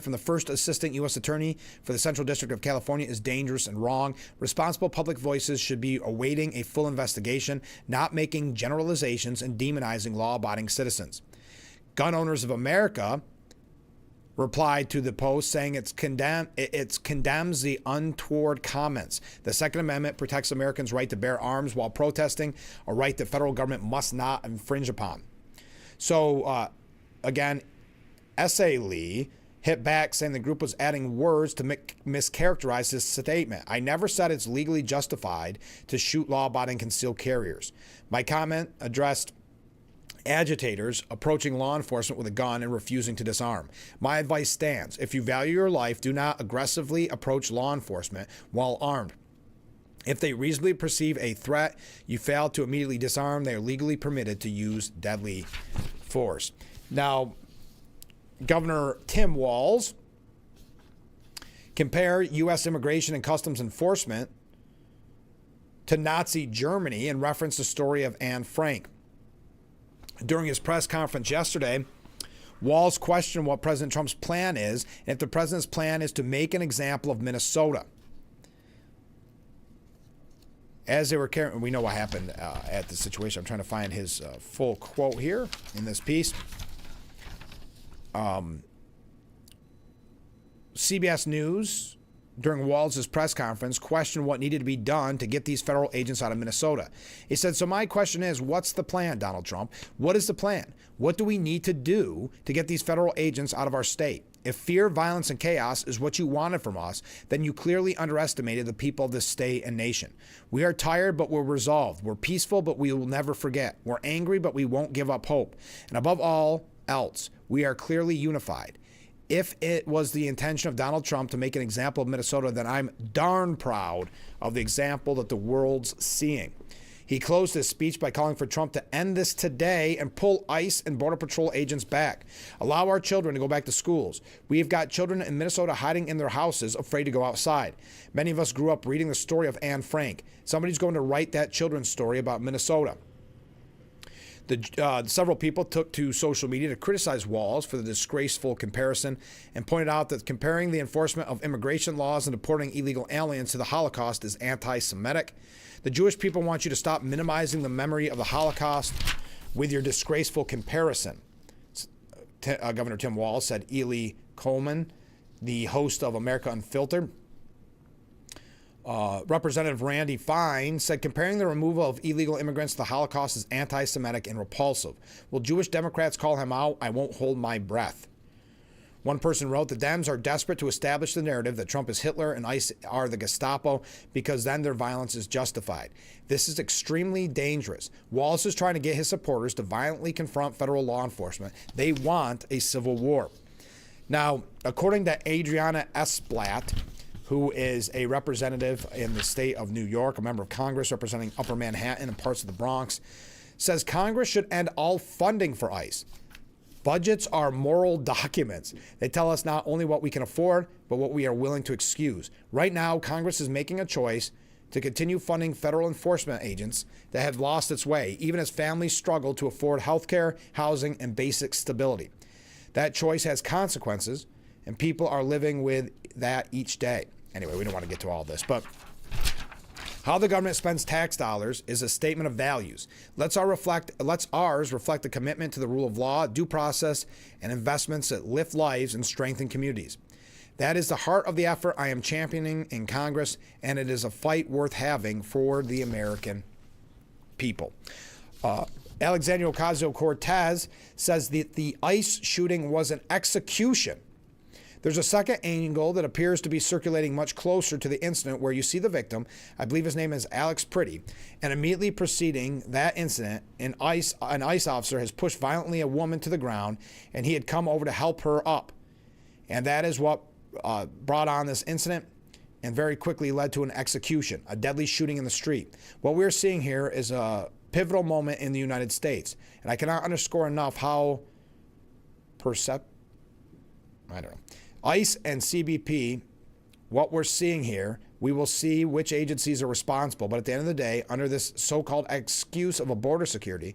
from the first assistant U.S. attorney for the Central District of California is dangerous and wrong. Responsible public voices should be awaiting a full investigation, not making generalizations and demonizing law-abiding citizens. Gun Owners of America replied to the post saying it condemns the untoward comments. The Second Amendment protects Americans' right to bear arms while protesting, a right the federal government must not infringe upon. So, again, S.A. Lee hit back saying the group was adding words to mischaracterize his statement. I never said it's legally justified to shoot law-abiding concealed carriers. My comment addressed agitators approaching law enforcement with a gun and refusing to disarm. My advice stands. If you value your life, do not aggressively approach law enforcement while armed. If they reasonably perceive a threat, you fail to immediately disarm, they are legally permitted to use deadly force. Now, Governor Tim Walz compared U.S. Immigration and Customs Enforcement to Nazi Germany in reference to the story of Anne Frank. During his press conference yesterday, Walz questioned what President Trump's plan is, and if the president's plan is to make an example of Minnesota. As they were carrying, we know what happened at the situation. I'm trying to find his full quote here in this piece. CBS News, during Walz's press conference, questioned what needed to be done to get these federal agents out of Minnesota. He said, so my question is, what's the plan, Donald Trump? What is the plan? What do we need to do to get these federal agents out of our state? If fear, violence, and chaos is what you wanted from us, then you clearly underestimated the people of this state and nation. We are tired, but we're resolved. We're peaceful, but we will never forget. We're angry, but we won't give up hope. And above all else, we are clearly unified. If it was the intention of Donald Trump to make an example of Minnesota, then I'm darn proud of the example that the world's seeing. He closed his speech by calling for Trump to end this today and pull ICE and Border Patrol agents back. Allow our children to go back to schools. We've got children in Minnesota hiding in their houses, afraid to go outside. Many of us grew up reading the story of Anne Frank. Somebody's going to write that children's story about Minnesota. Several people took to social media to criticize Walz for the disgraceful comparison and pointed out that comparing the enforcement of immigration laws and deporting illegal aliens to the Holocaust is anti-Semitic. The Jewish people want you to stop minimizing the memory of the Holocaust with your disgraceful comparison. Governor Tim Walz said. Ely Coleman, the host of America Unfiltered. Representative Randy Fine said comparing the removal of illegal immigrants to the Holocaust is anti-Semitic and repulsive. Will Jewish Democrats call him out? I won't hold my breath. One person wrote, the Dems are desperate to establish the narrative that Trump is Hitler and ICE are the Gestapo because then their violence is justified. This is extremely dangerous. Walz is trying to get his supporters to violently confront federal law enforcement. They want a civil war. Now, according to Adriana Esblatt, who is a representative in the state of New York, a member of Congress representing Upper Manhattan and parts of the Bronx, says Congress should end all funding for ICE. Budgets are moral documents. They tell us not only what we can afford, but what we are willing to excuse. Right now, Congress is making a choice to continue funding federal enforcement agents that have lost its way, even as families struggle to afford health care, housing, and basic stability. That choice has consequences, and people are living with that each day. Anyway, we don't want to get to all this, but how the government spends tax dollars is a statement of values. Let's ours reflect a commitment to the rule of law, due process, and investments that lift lives and strengthen communities. That is the heart of the effort I am championing in Congress, and it is a fight worth having for the American people. Alexandria Ocasio-Cortez says that the ICE shooting was an execution. There's a second angle that appears to be circulating much closer to the incident where you see the victim, I believe his name is Alex Pretty, and immediately preceding that incident, an ICE officer has pushed violently a woman to the ground, and he had come over to help her up. And that is what brought on this incident and very quickly led to an execution, a deadly shooting in the street. What we're seeing here is a pivotal moment in the United States, and I cannot underscore enough how ICE and CBP, what we're seeing here, we will see which agencies are responsible. But at the end of the day, under this so-called excuse of a border security,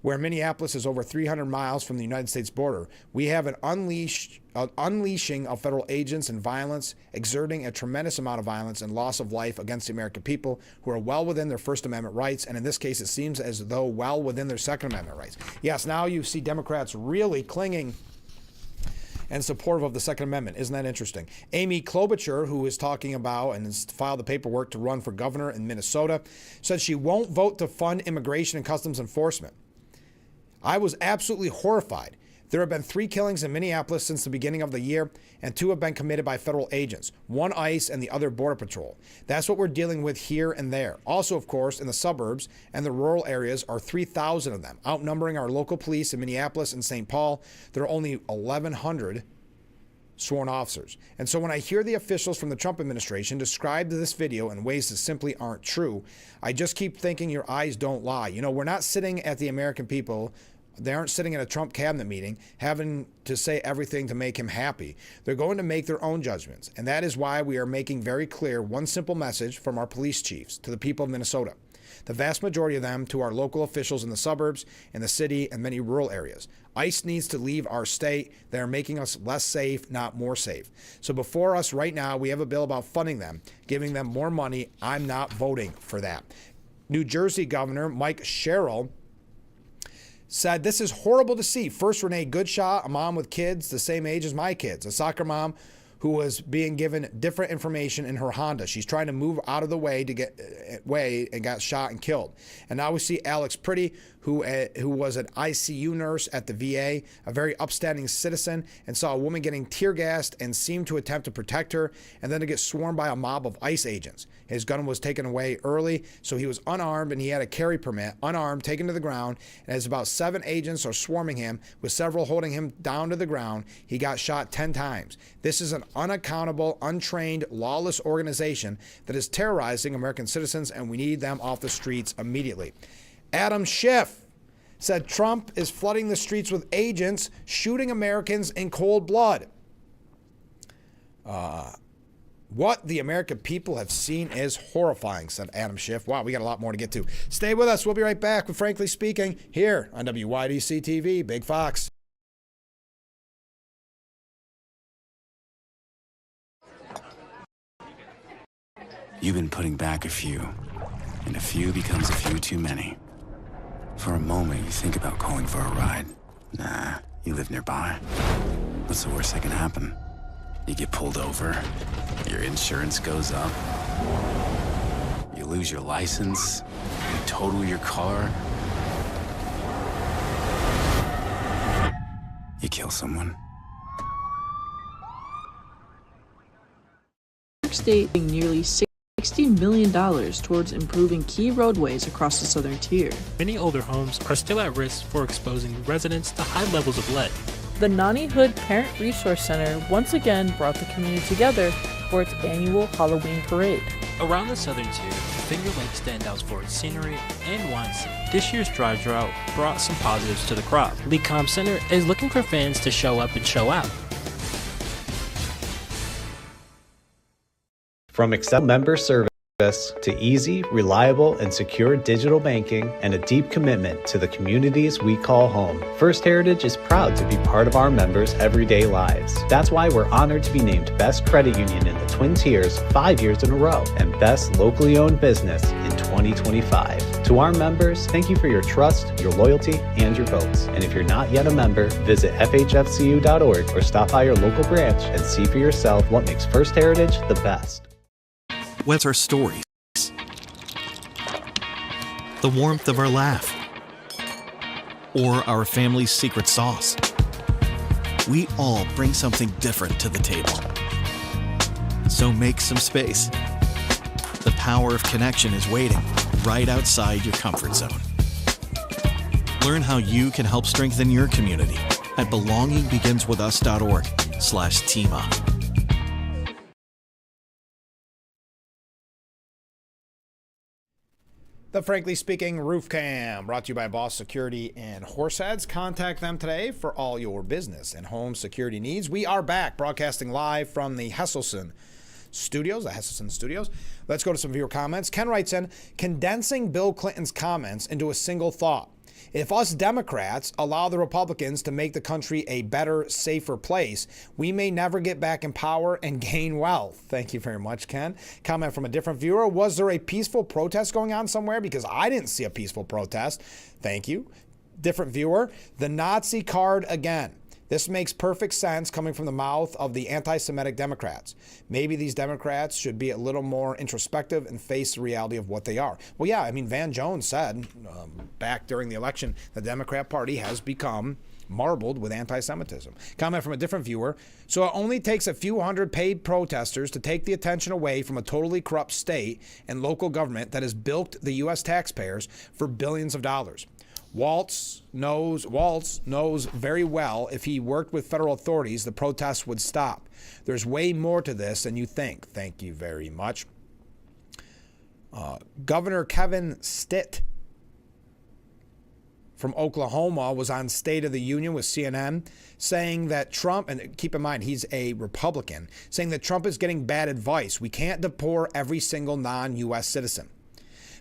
where Minneapolis is over 300 miles from the United States border, we have an unleashing of federal agents and violence, exerting a tremendous amount of violence and loss of life against the American people who are well within their First Amendment rights, and in this case, it seems as though well within their Second Amendment rights. Yes, now you see Democrats really clinging and supportive of the Second Amendment. Isn't that interesting? Amy Klobuchar, who is talking about and has filed the paperwork to run for governor in Minnesota, said she won't vote to fund immigration and customs enforcement. I was absolutely horrified There have been 3 killings in Minneapolis since the beginning of the year, and 2 have been committed by federal agents, 1 ICE and the other Border Patrol. That's what we're dealing with here and there. Also, of course, in the suburbs and the rural areas are 3,000 of them, outnumbering our local police in Minneapolis and St. Paul. There are only 1,100 sworn officers. And so when I hear the officials from the Trump administration describe this video in ways that simply aren't true, I just keep thinking your eyes don't lie. You know, we're not sitting at the American people. They aren't sitting at a Trump cabinet meeting having to say everything to make him happy. They're going to make their own judgments. And that is why we are making very clear one simple message from our police chiefs to the people of Minnesota. The vast majority of them to our local officials in the suburbs, in the city, and many rural areas. ICE needs to leave our state. They are making us less safe, not more safe. So before us right now, we have a bill about funding them, giving them more money. I'm not voting for that. New Jersey Governor Mike Sherrill said, "This is horrible to see. First, Renee Goodshot, a mom with kids the same age as my kids, a soccer mom who was being given different information in her Honda. She's trying to move out of the way to get away and got shot and killed. And now we see Alex Pretty, who was an ICU nurse at the VA, a very upstanding citizen, and saw a woman getting tear gassed and seemed to attempt to protect her, and then to get swarmed by a mob of ICE agents. His gun was taken away early, so he was unarmed and he had a carry permit, unarmed, taken to the ground, and as about 7 agents are swarming him, with several holding him down to the ground, he got shot 10 times. This is an unaccountable, untrained, lawless organization that is terrorizing American citizens, and we need them off the streets immediately." Adam Schiff said Trump is flooding the streets with agents shooting Americans in cold blood. What the American people have seen is horrifying, said Adam Schiff. Wow, we got a lot more to get to. Stay with us. We'll be right back with Frankly Speaking here on WYDC TV, Big Fox. You've been putting back a few, and a few becomes a few too many. For a moment, you think about calling for a ride. Nah, you live nearby. What's the worst that can happen? You get pulled over, your insurance goes up, you lose your license, you total your car, you kill someone. New York State nearly $60 million towards improving key roadways across the southern tier. Many older homes are still at risk for exposing residents to high levels of lead. The Nani Hood Parent Resource Center once again brought the community together for its annual Halloween parade. Around the southern tier, Finger Lake stands out for its scenery and wine scene. This year's dry drought brought some positives to the crop. LeCom Center is looking for fans to show up and show out. From Excel member service to easy, reliable, and secure digital banking, and a deep commitment to the communities we call home, First Heritage is proud to be part of our members' everyday lives. That's why we're honored to be named Best Credit Union in the Twin Tiers 5 years in a row and Best Locally Owned Business in 2025. To our members, thank you for your trust, your loyalty, and your votes. And if you're not yet a member, visit fhfcu.org or stop by your local branch and see for yourself what makes First Heritage the best. What's our stories? The warmth of our laugh? Or our family's secret sauce? We all bring something different to the table. So make some space. The power of connection is waiting right outside your comfort zone. Learn how you can help strengthen your community at belongingbeginswithus.org/teamup. The Frankly Speaking Roof Cam, brought to you by Boss Security and Horseheads. Contact them today for all your business and home security needs. We are back, broadcasting live from the Hesselson Studios, Let's go to some viewer comments. Ken writes in, condensing Bill Clinton's comments into a single thought. If us Democrats allow the Republicans to make the country a better, safer place, we may never get back in power and gain wealth. Thank you very much, Ken. Comment from a different viewer. Was there a peaceful protest going on somewhere? Because I didn't see a peaceful protest. Thank you. Different viewer. The Nazi card again. This makes perfect sense coming from the mouth of the anti-Semitic Democrats. Maybe these Democrats should be a little more introspective and face the reality of what they are. Well, yeah, I mean, Van Jones said back during the election, the Democrat Party has become marbled with anti-Semitism. Comment from a different viewer. So it only takes a few hundred paid protesters to take the attention away from a totally corrupt state and local government that has bilked the U.S. taxpayers for billions of dollars. Waltz knows very well if he worked with federal authorities, the protests would stop. There's way more to this than you think. Thank you very much. Governor Kevin Stitt from Oklahoma was on State of the Union with CNN saying that Trump, and keep in mind he's a Republican, saying that Trump is getting bad advice. We can't deport every single non-U.S. citizen.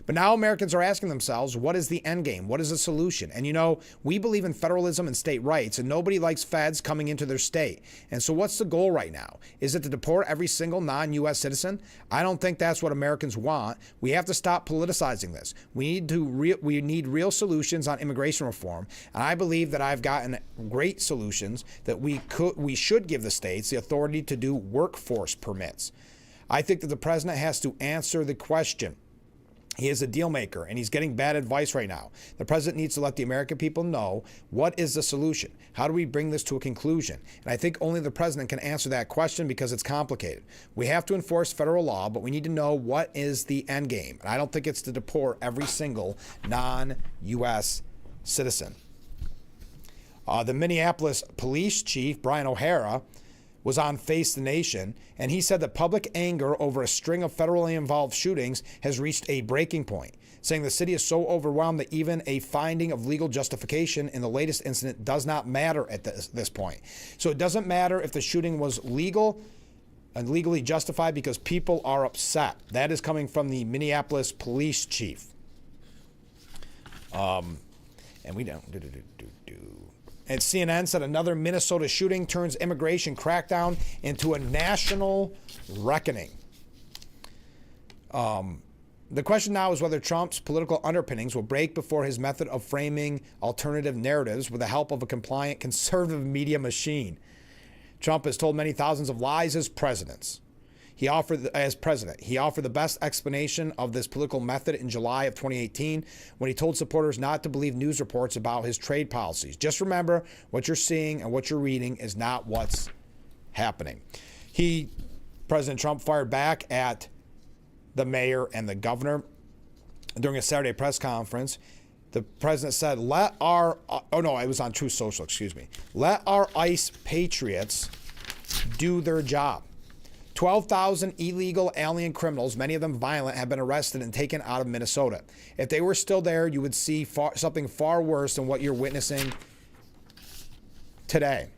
But now Americans are asking themselves, what is the end game? What is the solution? And you know, we believe in federalism and state rights, and nobody likes feds coming into their state. And so what's the goal right now? Is it to deport every single non-U.S. citizen? I don't think that's what Americans want. We have to stop politicizing this. We need real solutions on immigration reform. And I believe that I've gotten great solutions that we should give the states the authority to do workforce permits. I think that the president has to answer the question. He is a deal maker, and he's getting bad advice right now. The president needs to let the American people know what is the solution. How do we bring this to a conclusion? And I think only the president can answer that question because it's complicated. We have to enforce federal law, but we need to know what is the end game. And I don't think it's to deport every single non-U.S. citizen. The Minneapolis police chief, Brian O'Hara, was on Face the Nation, and he said that public anger over a string of federally involved shootings has reached a breaking point, saying the city is so overwhelmed that even a finding of legal justification in the latest incident does not matter at this point. So it doesn't matter if the shooting was legal and legally justified because people are upset. That is coming from the Minneapolis police chief. And we don't And CNN said another Minnesota shooting turns immigration crackdown into a national reckoning. The question now is whether Trump's political underpinnings will break before his method of framing alternative narratives with the help of a compliant conservative media machine. Trump has told many thousands of lies as president. He offered the best explanation of this political method in July of 2018 when he told supporters not to believe news reports about his trade policies. Just remember, what you're seeing and what you're reading is not what's happening. President Trump, fired back at the mayor and the governor during a Saturday press conference. The president said, let our ICE patriots do their job. 12,000 illegal alien criminals, many of them violent, have been arrested and taken out of Minnesota. If they were still there, you would see something far worse than what you're witnessing today.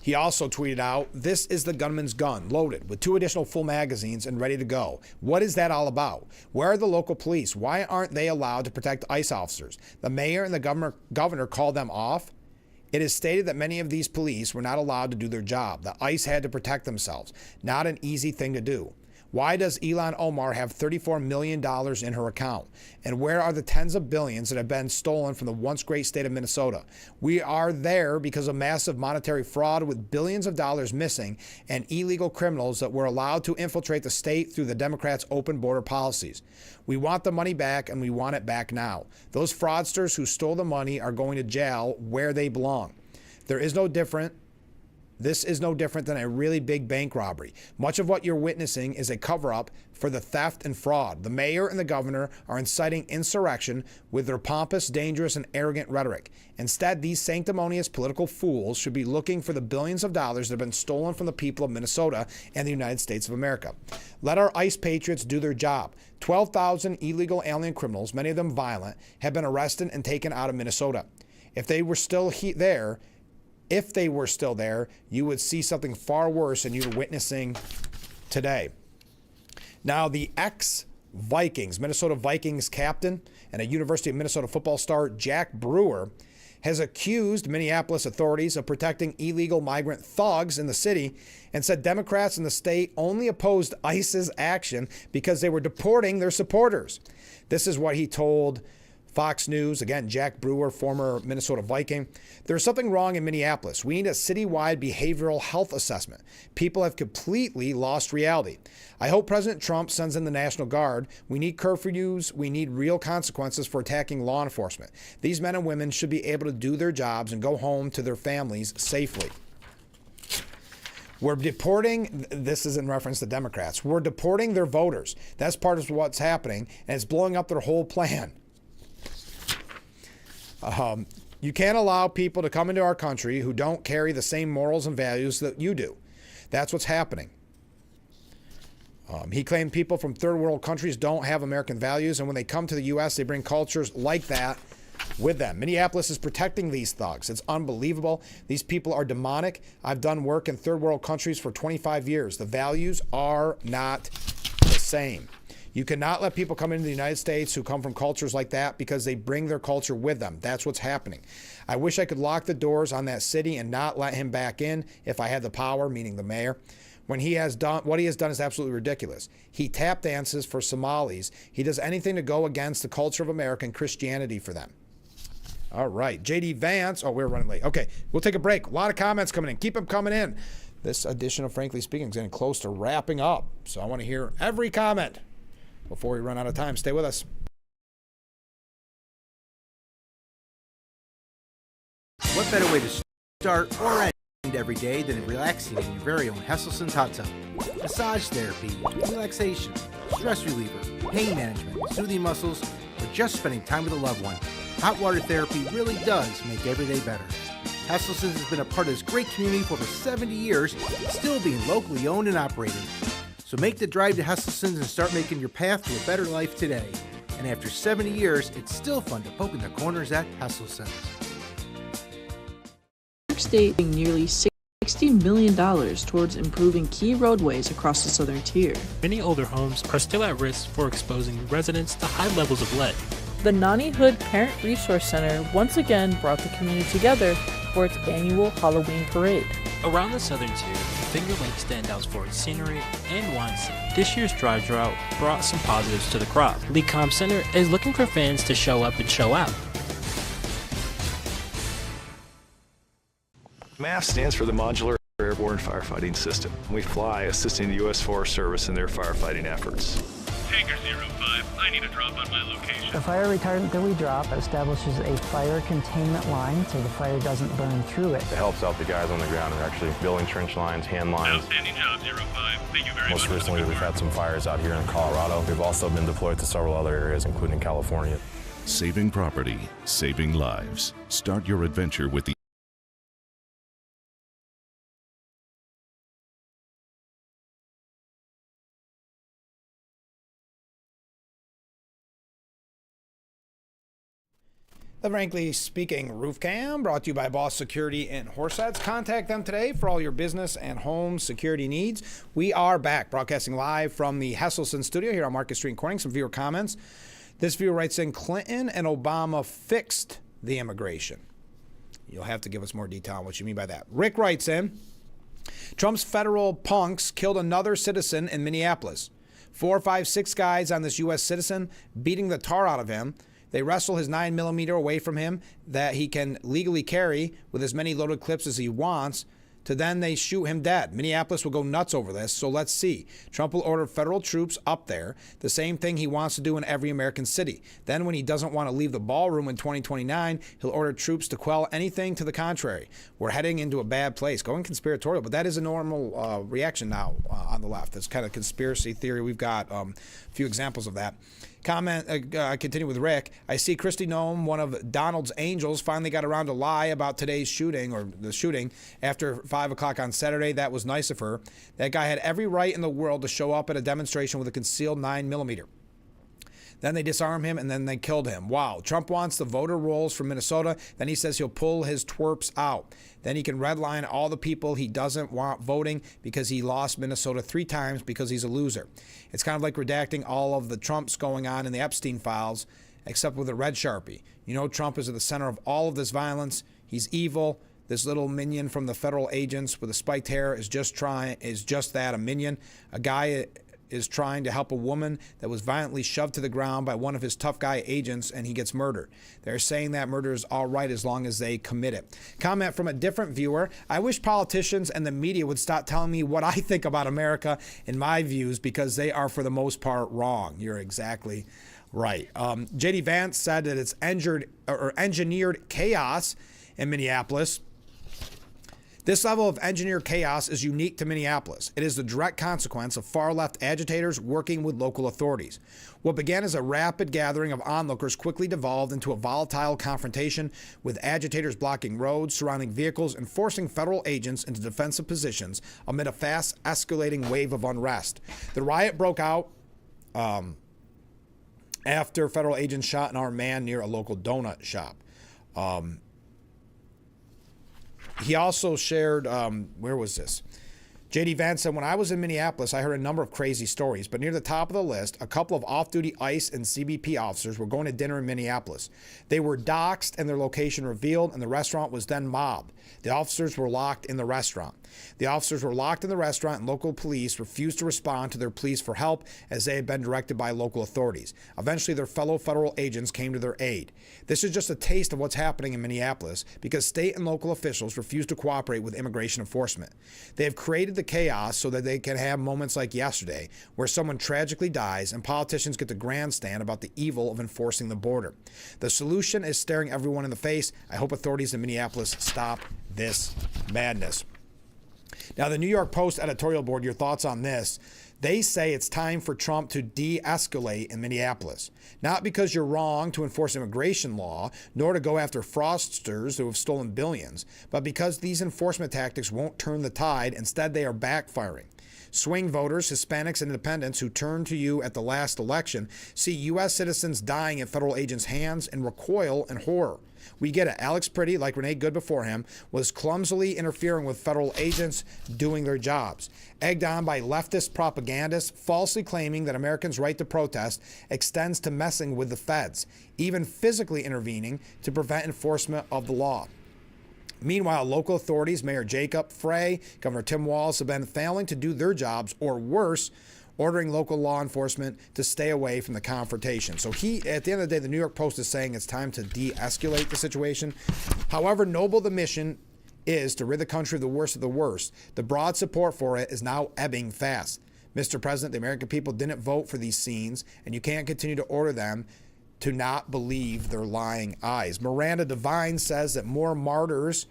He also tweeted out, "This is the gunman's gun, loaded with 2 additional full magazines and ready to go." What is that all about? Where are the local police? Why aren't they allowed to protect ICE officers? The mayor and the governor called them off. It is stated that many of these police were not allowed to do their job. The ICE had to protect themselves. Not an easy thing to do. Why does Ilhan Omar have $34 million in her account? And where are the tens of billions that have been stolen from the once great state of Minnesota? We are there because of massive monetary fraud with billions of dollars missing and illegal criminals that were allowed to infiltrate the state through the Democrats' open border policies. We want the money back, and we want it back now. Those fraudsters who stole the money are going to jail where they belong. This is no different than a really big bank robbery. Much of what you're witnessing is a cover-up for the theft and fraud. The mayor and the governor are inciting insurrection with their pompous, dangerous, and arrogant rhetoric. Instead, these sanctimonious political fools should be looking for the billions of dollars that have been stolen from the people of Minnesota and the United States of America. Let our ICE patriots do their job. 12,000 illegal alien criminals, many of them violent, have been arrested and taken out of Minnesota. If they were still there, you would see something far worse than you're witnessing today. Now, the ex-Vikings, Minnesota Vikings captain and a University of Minnesota football star, Jack Brewer, has accused Minneapolis authorities of protecting illegal migrant thugs in the city and said Democrats in the state only opposed ICE's action because they were deporting their supporters. This is what he told Fox News, again, Jack Brewer, former Minnesota Viking. There's something wrong in Minneapolis. We need a citywide behavioral health assessment. People have completely lost reality. I hope President Trump sends in the National Guard. We need curfews. We need real consequences for attacking law enforcement. These men and women should be able to do their jobs and go home to their families safely. We're deporting, this is in reference to Democrats, we're deporting their voters. That's part of what's happening, and it's blowing up their whole plan. You can't allow people to come into our country who don't carry the same morals and values that you do. That's what's happening. He claimed people from third world countries don't have American values, and when they come to the U.S., they bring cultures like that with them. Minneapolis is protecting these thugs. It's unbelievable. These people are demonic. I've done work in third world countries for 25 years. The values are not the same. You cannot let people come into the United States who come from cultures like that because they bring their culture with them. That's what's happening. I wish I could lock the doors on that city and not let him back in if I had the power, meaning the mayor. What he has done is absolutely ridiculous. He tap dances for Somalis. He does anything to go against the culture of American Christianity for them. All right, J.D. Vance. Oh, we're running late. Okay, we'll take a break. A lot of comments coming in. Keep them coming in. This edition of Frankly Speaking is getting close to wrapping up, so I want to hear every comment before we run out of time. Stay with us. What better way to start or end every day than relaxing in your very own Hesselson's hot tub? Massage therapy, relaxation, stress reliever, pain management, soothing muscles, or just spending time with a loved one. Hot water therapy really does make every day better. Hesselson's has been a part of this great community for over 70 years, still being locally owned and operated. So make the drive to Hesselson's and start making your path to a better life today. And after 70 years, it's still fun to poke in the corners at Hesselson's. New York State paying nearly $60 million towards improving key roadways across the southern tier. Many older homes are still at risk for exposing residents to high levels of lead. The Nani Hood Parent Resource Center once again brought the community together for its annual Halloween parade. Around the southern tier, Finger Lake stands out for its scenery and wine scene. This year's dry drought brought some positives to the crop. LECOM Center is looking for fans to show up and show out. MAF stands for the Modular Airborne Firefighting System. We fly assisting the U.S. Forest Service in their firefighting efforts. Tanker 05, I need a drop on my location. The fire retardant that we drop establishes a fire containment line so the fire doesn't burn through it. It helps out the guys on the ground who are actually building trench lines, hand lines. Outstanding job, 05. Thank you very much. Most recently, we've had some fires out here in Colorado. We've also been deployed to several other areas, including California. Saving property, saving lives. Start your adventure with the The Frankly Speaking Roof Cam, brought to you by Boss Security in Horseheads. Contact them today for all your business and home security needs. We are back, broadcasting live from the Hesselson studio here on Market Street in Corning. Some viewer comments. This viewer writes in, Clinton and Obama fixed the immigration. You'll have to give us more detail on what you mean by that. Rick writes in, Trump's federal punks killed another citizen in Minneapolis. 4, 5, 6 guys on this U.S. citizen, beating the tar out of him. They wrestle his 9mm away from him that he can legally carry with as many loaded clips as he wants, to then they shoot him dead. Minneapolis will go nuts over this, so let's see. Trump will order federal troops up there, the same thing he wants to do in every American city. Then when he doesn't want to leave the ballroom in 2029, he'll order troops to quell anything to the contrary. We're heading into a bad place. Going conspiratorial, but that is a normal reaction now on the left. It's kind of conspiracy theory. We've got a few examples of that. I continue with Rick. I see Kristi Noem, one of Donald's angels, finally got around to lie about today's shooting, or the shooting, after 5 o'clock on Saturday. That was nice of her. That guy had every right in the world to show up at a demonstration with a concealed 9mm. Then they disarm him, and then they killed him. Wow. Trump wants the voter rolls from Minnesota. Then he says he'll pull his twerps out. Then he can redline all the people he doesn't want voting because he lost Minnesota 3 times because he's a loser. It's kind of like redacting all of the Trumps going on in the Epstein files, except with a red Sharpie. You know, Trump is at the center of all of this violence. He's evil. This little minion from the federal agents with the spiked hair is just that, a minion. A guy is trying to help a woman that was violently shoved to the ground by one of his tough guy agents and he gets murdered. They're saying that murder is all right as long as they commit it. Comment from a different viewer. I wish politicians and the media would stop telling me what I think about America and my views because they are for the most part wrong. You're exactly right. J.D. Vance said that it's engineered chaos in Minneapolis. This level of engineered chaos is unique to Minneapolis. It is the direct consequence of far-left agitators working with local authorities. What began as a rapid gathering of onlookers quickly devolved into a volatile confrontation with agitators blocking roads, surrounding vehicles, and forcing federal agents into defensive positions amid a fast-escalating wave of unrest. The riot broke out after federal agents shot an armed man near a local donut shop. He also shared, where was this? J.D. Vance said, when I was in Minneapolis, I heard a number of crazy stories, but near the top of the list, a couple of off-duty ICE and CBP officers were going to dinner in Minneapolis. They were doxxed and their location revealed, and the restaurant was then mobbed. The officers were locked in the restaurant. The officers were locked in the restaurant, and local police refused to respond to their pleas for help as they had been directed by local authorities. Eventually, their fellow federal agents came to their aid. This is just a taste of what's happening in Minneapolis because state and local officials refuse to cooperate with immigration enforcement. They have created the chaos so that they can have moments like yesterday where someone tragically dies and politicians get to grandstand about the evil of enforcing the border. The solution is staring everyone in the face. I hope authorities in Minneapolis stop this madness. Now, the New York Post editorial board, your thoughts on this? They say it's time for Trump to de-escalate in Minneapolis. Not because you're wrong to enforce immigration law, nor to go after fraudsters who have stolen billions, but because these enforcement tactics won't turn the tide. Instead, they are backfiring. Swing voters, Hispanics, and independents who turned to you at the last election see U.S. citizens dying at federal agents' hands and recoil in horror. We get it. Alex Pretty, like Renee Good before him, was clumsily interfering with federal agents doing their jobs. Egged on by leftist propagandists falsely claiming that Americans' right to protest extends to messing with the feds, even physically intervening to prevent enforcement of the law. Meanwhile, local authorities, Mayor Jacob Frey, Governor Tim Walz, have been failing to do their jobs, or worse, ordering local law enforcement to stay away from the confrontation. So at the end of the day, the New York Post is saying it's time to de-escalate the situation. However noble the mission is to rid the country of the worst, the broad support for it is now ebbing fast. Mr. President, the American people didn't vote for these scenes, and you can't continue to order them to not believe their lying eyes. Miranda Devine says that more martyrs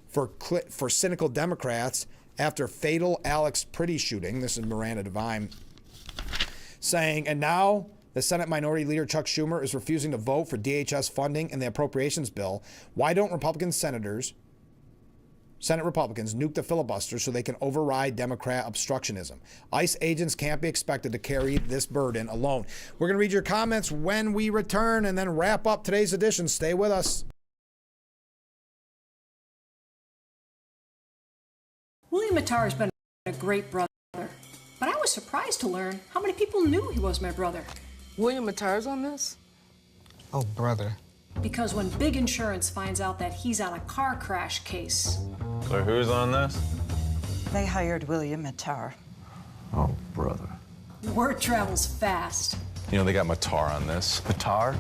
for cynical Democrats after fatal Alex Pretty shooting. This is Miranda Devine saying, and now the Senate Minority Leader Chuck Schumer is refusing to vote for DHS funding in the appropriations bill. Why don't Senate Republicans nuke the filibuster so they can override Democrat obstructionism? ICE agents can't be expected to carry this burden alone. We're going to read your comments when we return and then wrap up today's edition. Stay with us. William Mattar has been a great brother, but I was surprised to learn how many people knew he was my brother. William Mattar's on this? Oh, brother. Because when Big Insurance finds out that he's on a car crash case... So who's on this? They hired William Mattar. Oh, brother. Word travels fast. You know, they got Mattar on this. Mattar?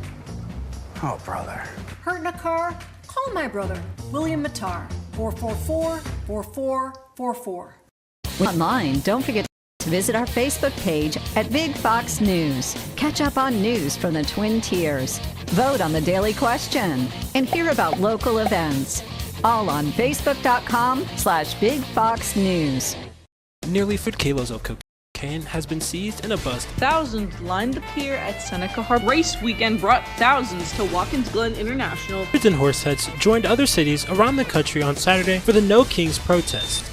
Oh, brother. Hurt in a car? Call my brother, William Mattar. 444-4444. Online, don't forget to visit our Facebook page at Big Fox News. Catch up on news from the Twin Tiers. Vote on the daily question and hear about local events. All on Facebook.com/Big Fox News. Nearly 4 kilos of cocaine has been seized in a bust. Thousands lined the pier at Seneca Harbor. Race weekend brought thousands to Watkins Glen International. Hundreds and horseheads joined other cities around the country on Saturday for the No Kings protest.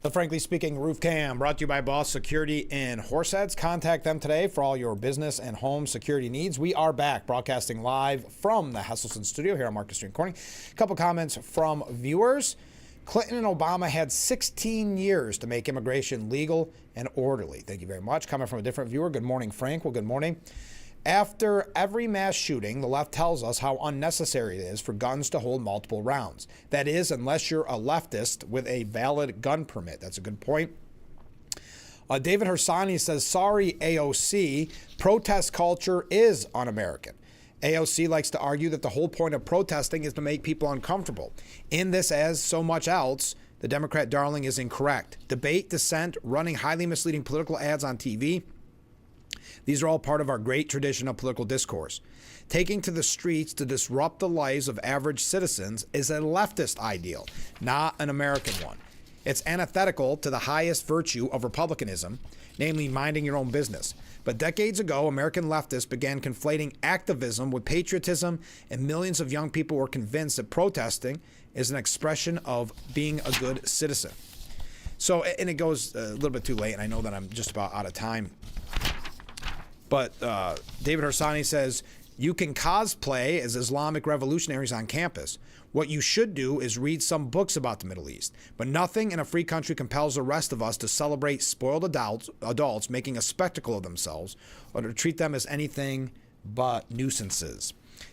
The Frankly Speaking Roof Cam brought to you by Boss Security in Horseheads. Contact them today for all your business and home security needs. We are back broadcasting live from the Hesselson studio here on Market Street Corning. A couple comments from viewers. Clinton and Obama had 16 years to make immigration legal and orderly. Thank you very much. Coming from a different viewer. Good morning, Frank. Well, good morning. After every mass shooting, the left tells us how unnecessary it is for guns to hold multiple rounds. That is, unless you're a leftist with a valid gun permit. That's a good point. David Hersani says, sorry, AOC, protest culture is un-American. AOC likes to argue that the whole point of protesting is to make people uncomfortable. In this, as so much else, the Democrat darling is incorrect. Debate, dissent, running highly misleading political ads on TV, these are all part of our great tradition of political discourse. Taking to the streets to disrupt the lives of average citizens is a leftist ideal, not an American one. It's antithetical to the highest virtue of republicanism, namely minding your own business. But decades ago, American leftists began conflating activism with patriotism, and millions of young people were convinced that protesting is an expression of being a good citizen. So, and it goes a little bit too late, and I know that I'm just about out of time. But David Hersani says, you can cosplay as Islamic revolutionaries on campus. What you should do is read some books about the Middle East. But nothing in a free country compels the rest of us to celebrate spoiled adults making a spectacle of themselves or to treat them as anything but nuisances.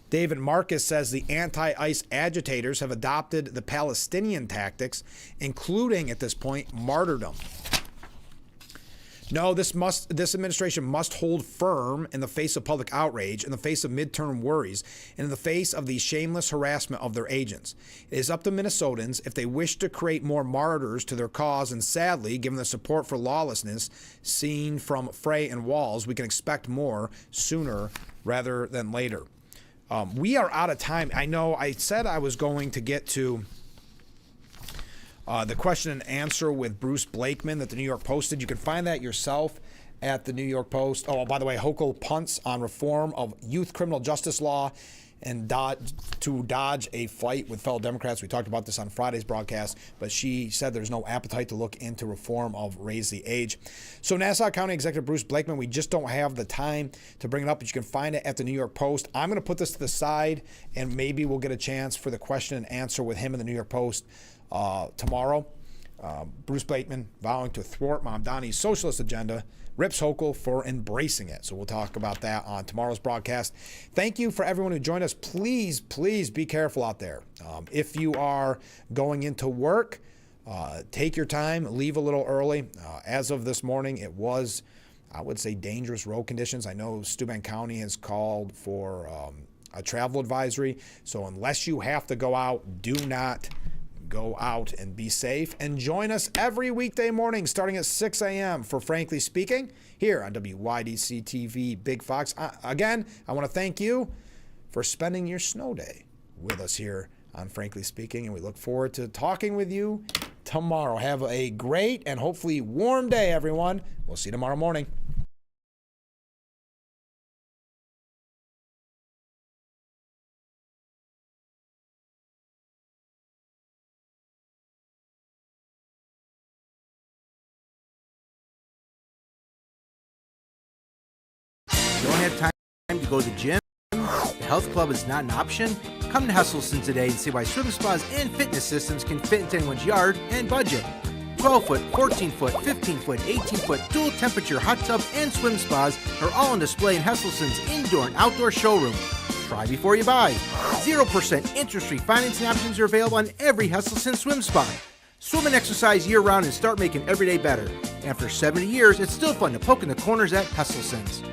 David Marcus says the anti-ICE agitators have adopted the Palestinian tactics, including, at this point, martyrdom. No, this administration must hold firm in the face of public outrage, in the face of midterm worries, and in the face of the shameless harassment of their agents. It is up to Minnesotans if they wish to create more martyrs to their cause, and sadly, given the support for lawlessness seen from Frey and Walz, we can expect more sooner rather than later. We are out of time. I know I said I was going to get to the question and answer with Bruce Blakeman that the New York Post did. You can find that yourself at the New York Post. Oh, by the way, Hochul punts on reform of youth criminal justice law and to dodge a fight with fellow Democrats. We talked about this on Friday's broadcast, but she said there's no appetite to look into reform of raise the age. So Nassau County Executive Bruce Blakeman, we just don't have the time to bring it up, but you can find it at the New York Post. I'm going to put this to the side, and maybe we'll get a chance for the question and answer with him in the New York Post tomorrow. Bruce Blakeman vowing to thwart Mamdani's socialist agenda, rips Hochul for embracing it. So we'll talk about that on tomorrow's broadcast. Thank you for everyone who joined us. Please, please be careful out there. If you are going into work, take your time, leave a little early. As of this morning, it was, I would say, dangerous road conditions. I know Steuben County has called for a travel advisory. So unless you have to go out, do not go out and be safe. And join us every weekday morning starting at 6 a.m. for Frankly Speaking here on WYDC TV Big Fox. Again, I want to thank you for spending your snow day with us here on Frankly Speaking, and we look forward to talking with you tomorrow. Have a great and hopefully warm day, everyone. We'll see you tomorrow morning. Don't have time to go to the gym? The health club is not an option? Come to Hesselson today and see why swim spas and fitness systems can fit into anyone's yard and budget. 12-foot, 14-foot, 15-foot, 18-foot dual temperature hot tub and swim spas are all on display in Hesselson's indoor and outdoor showroom. Try before you buy. 0% interest-free financing options are available on every Hesselson swim spa. Swim and exercise year-round and start making every day better. After 70 years, it's still fun to poke in the corners at Hesselson's.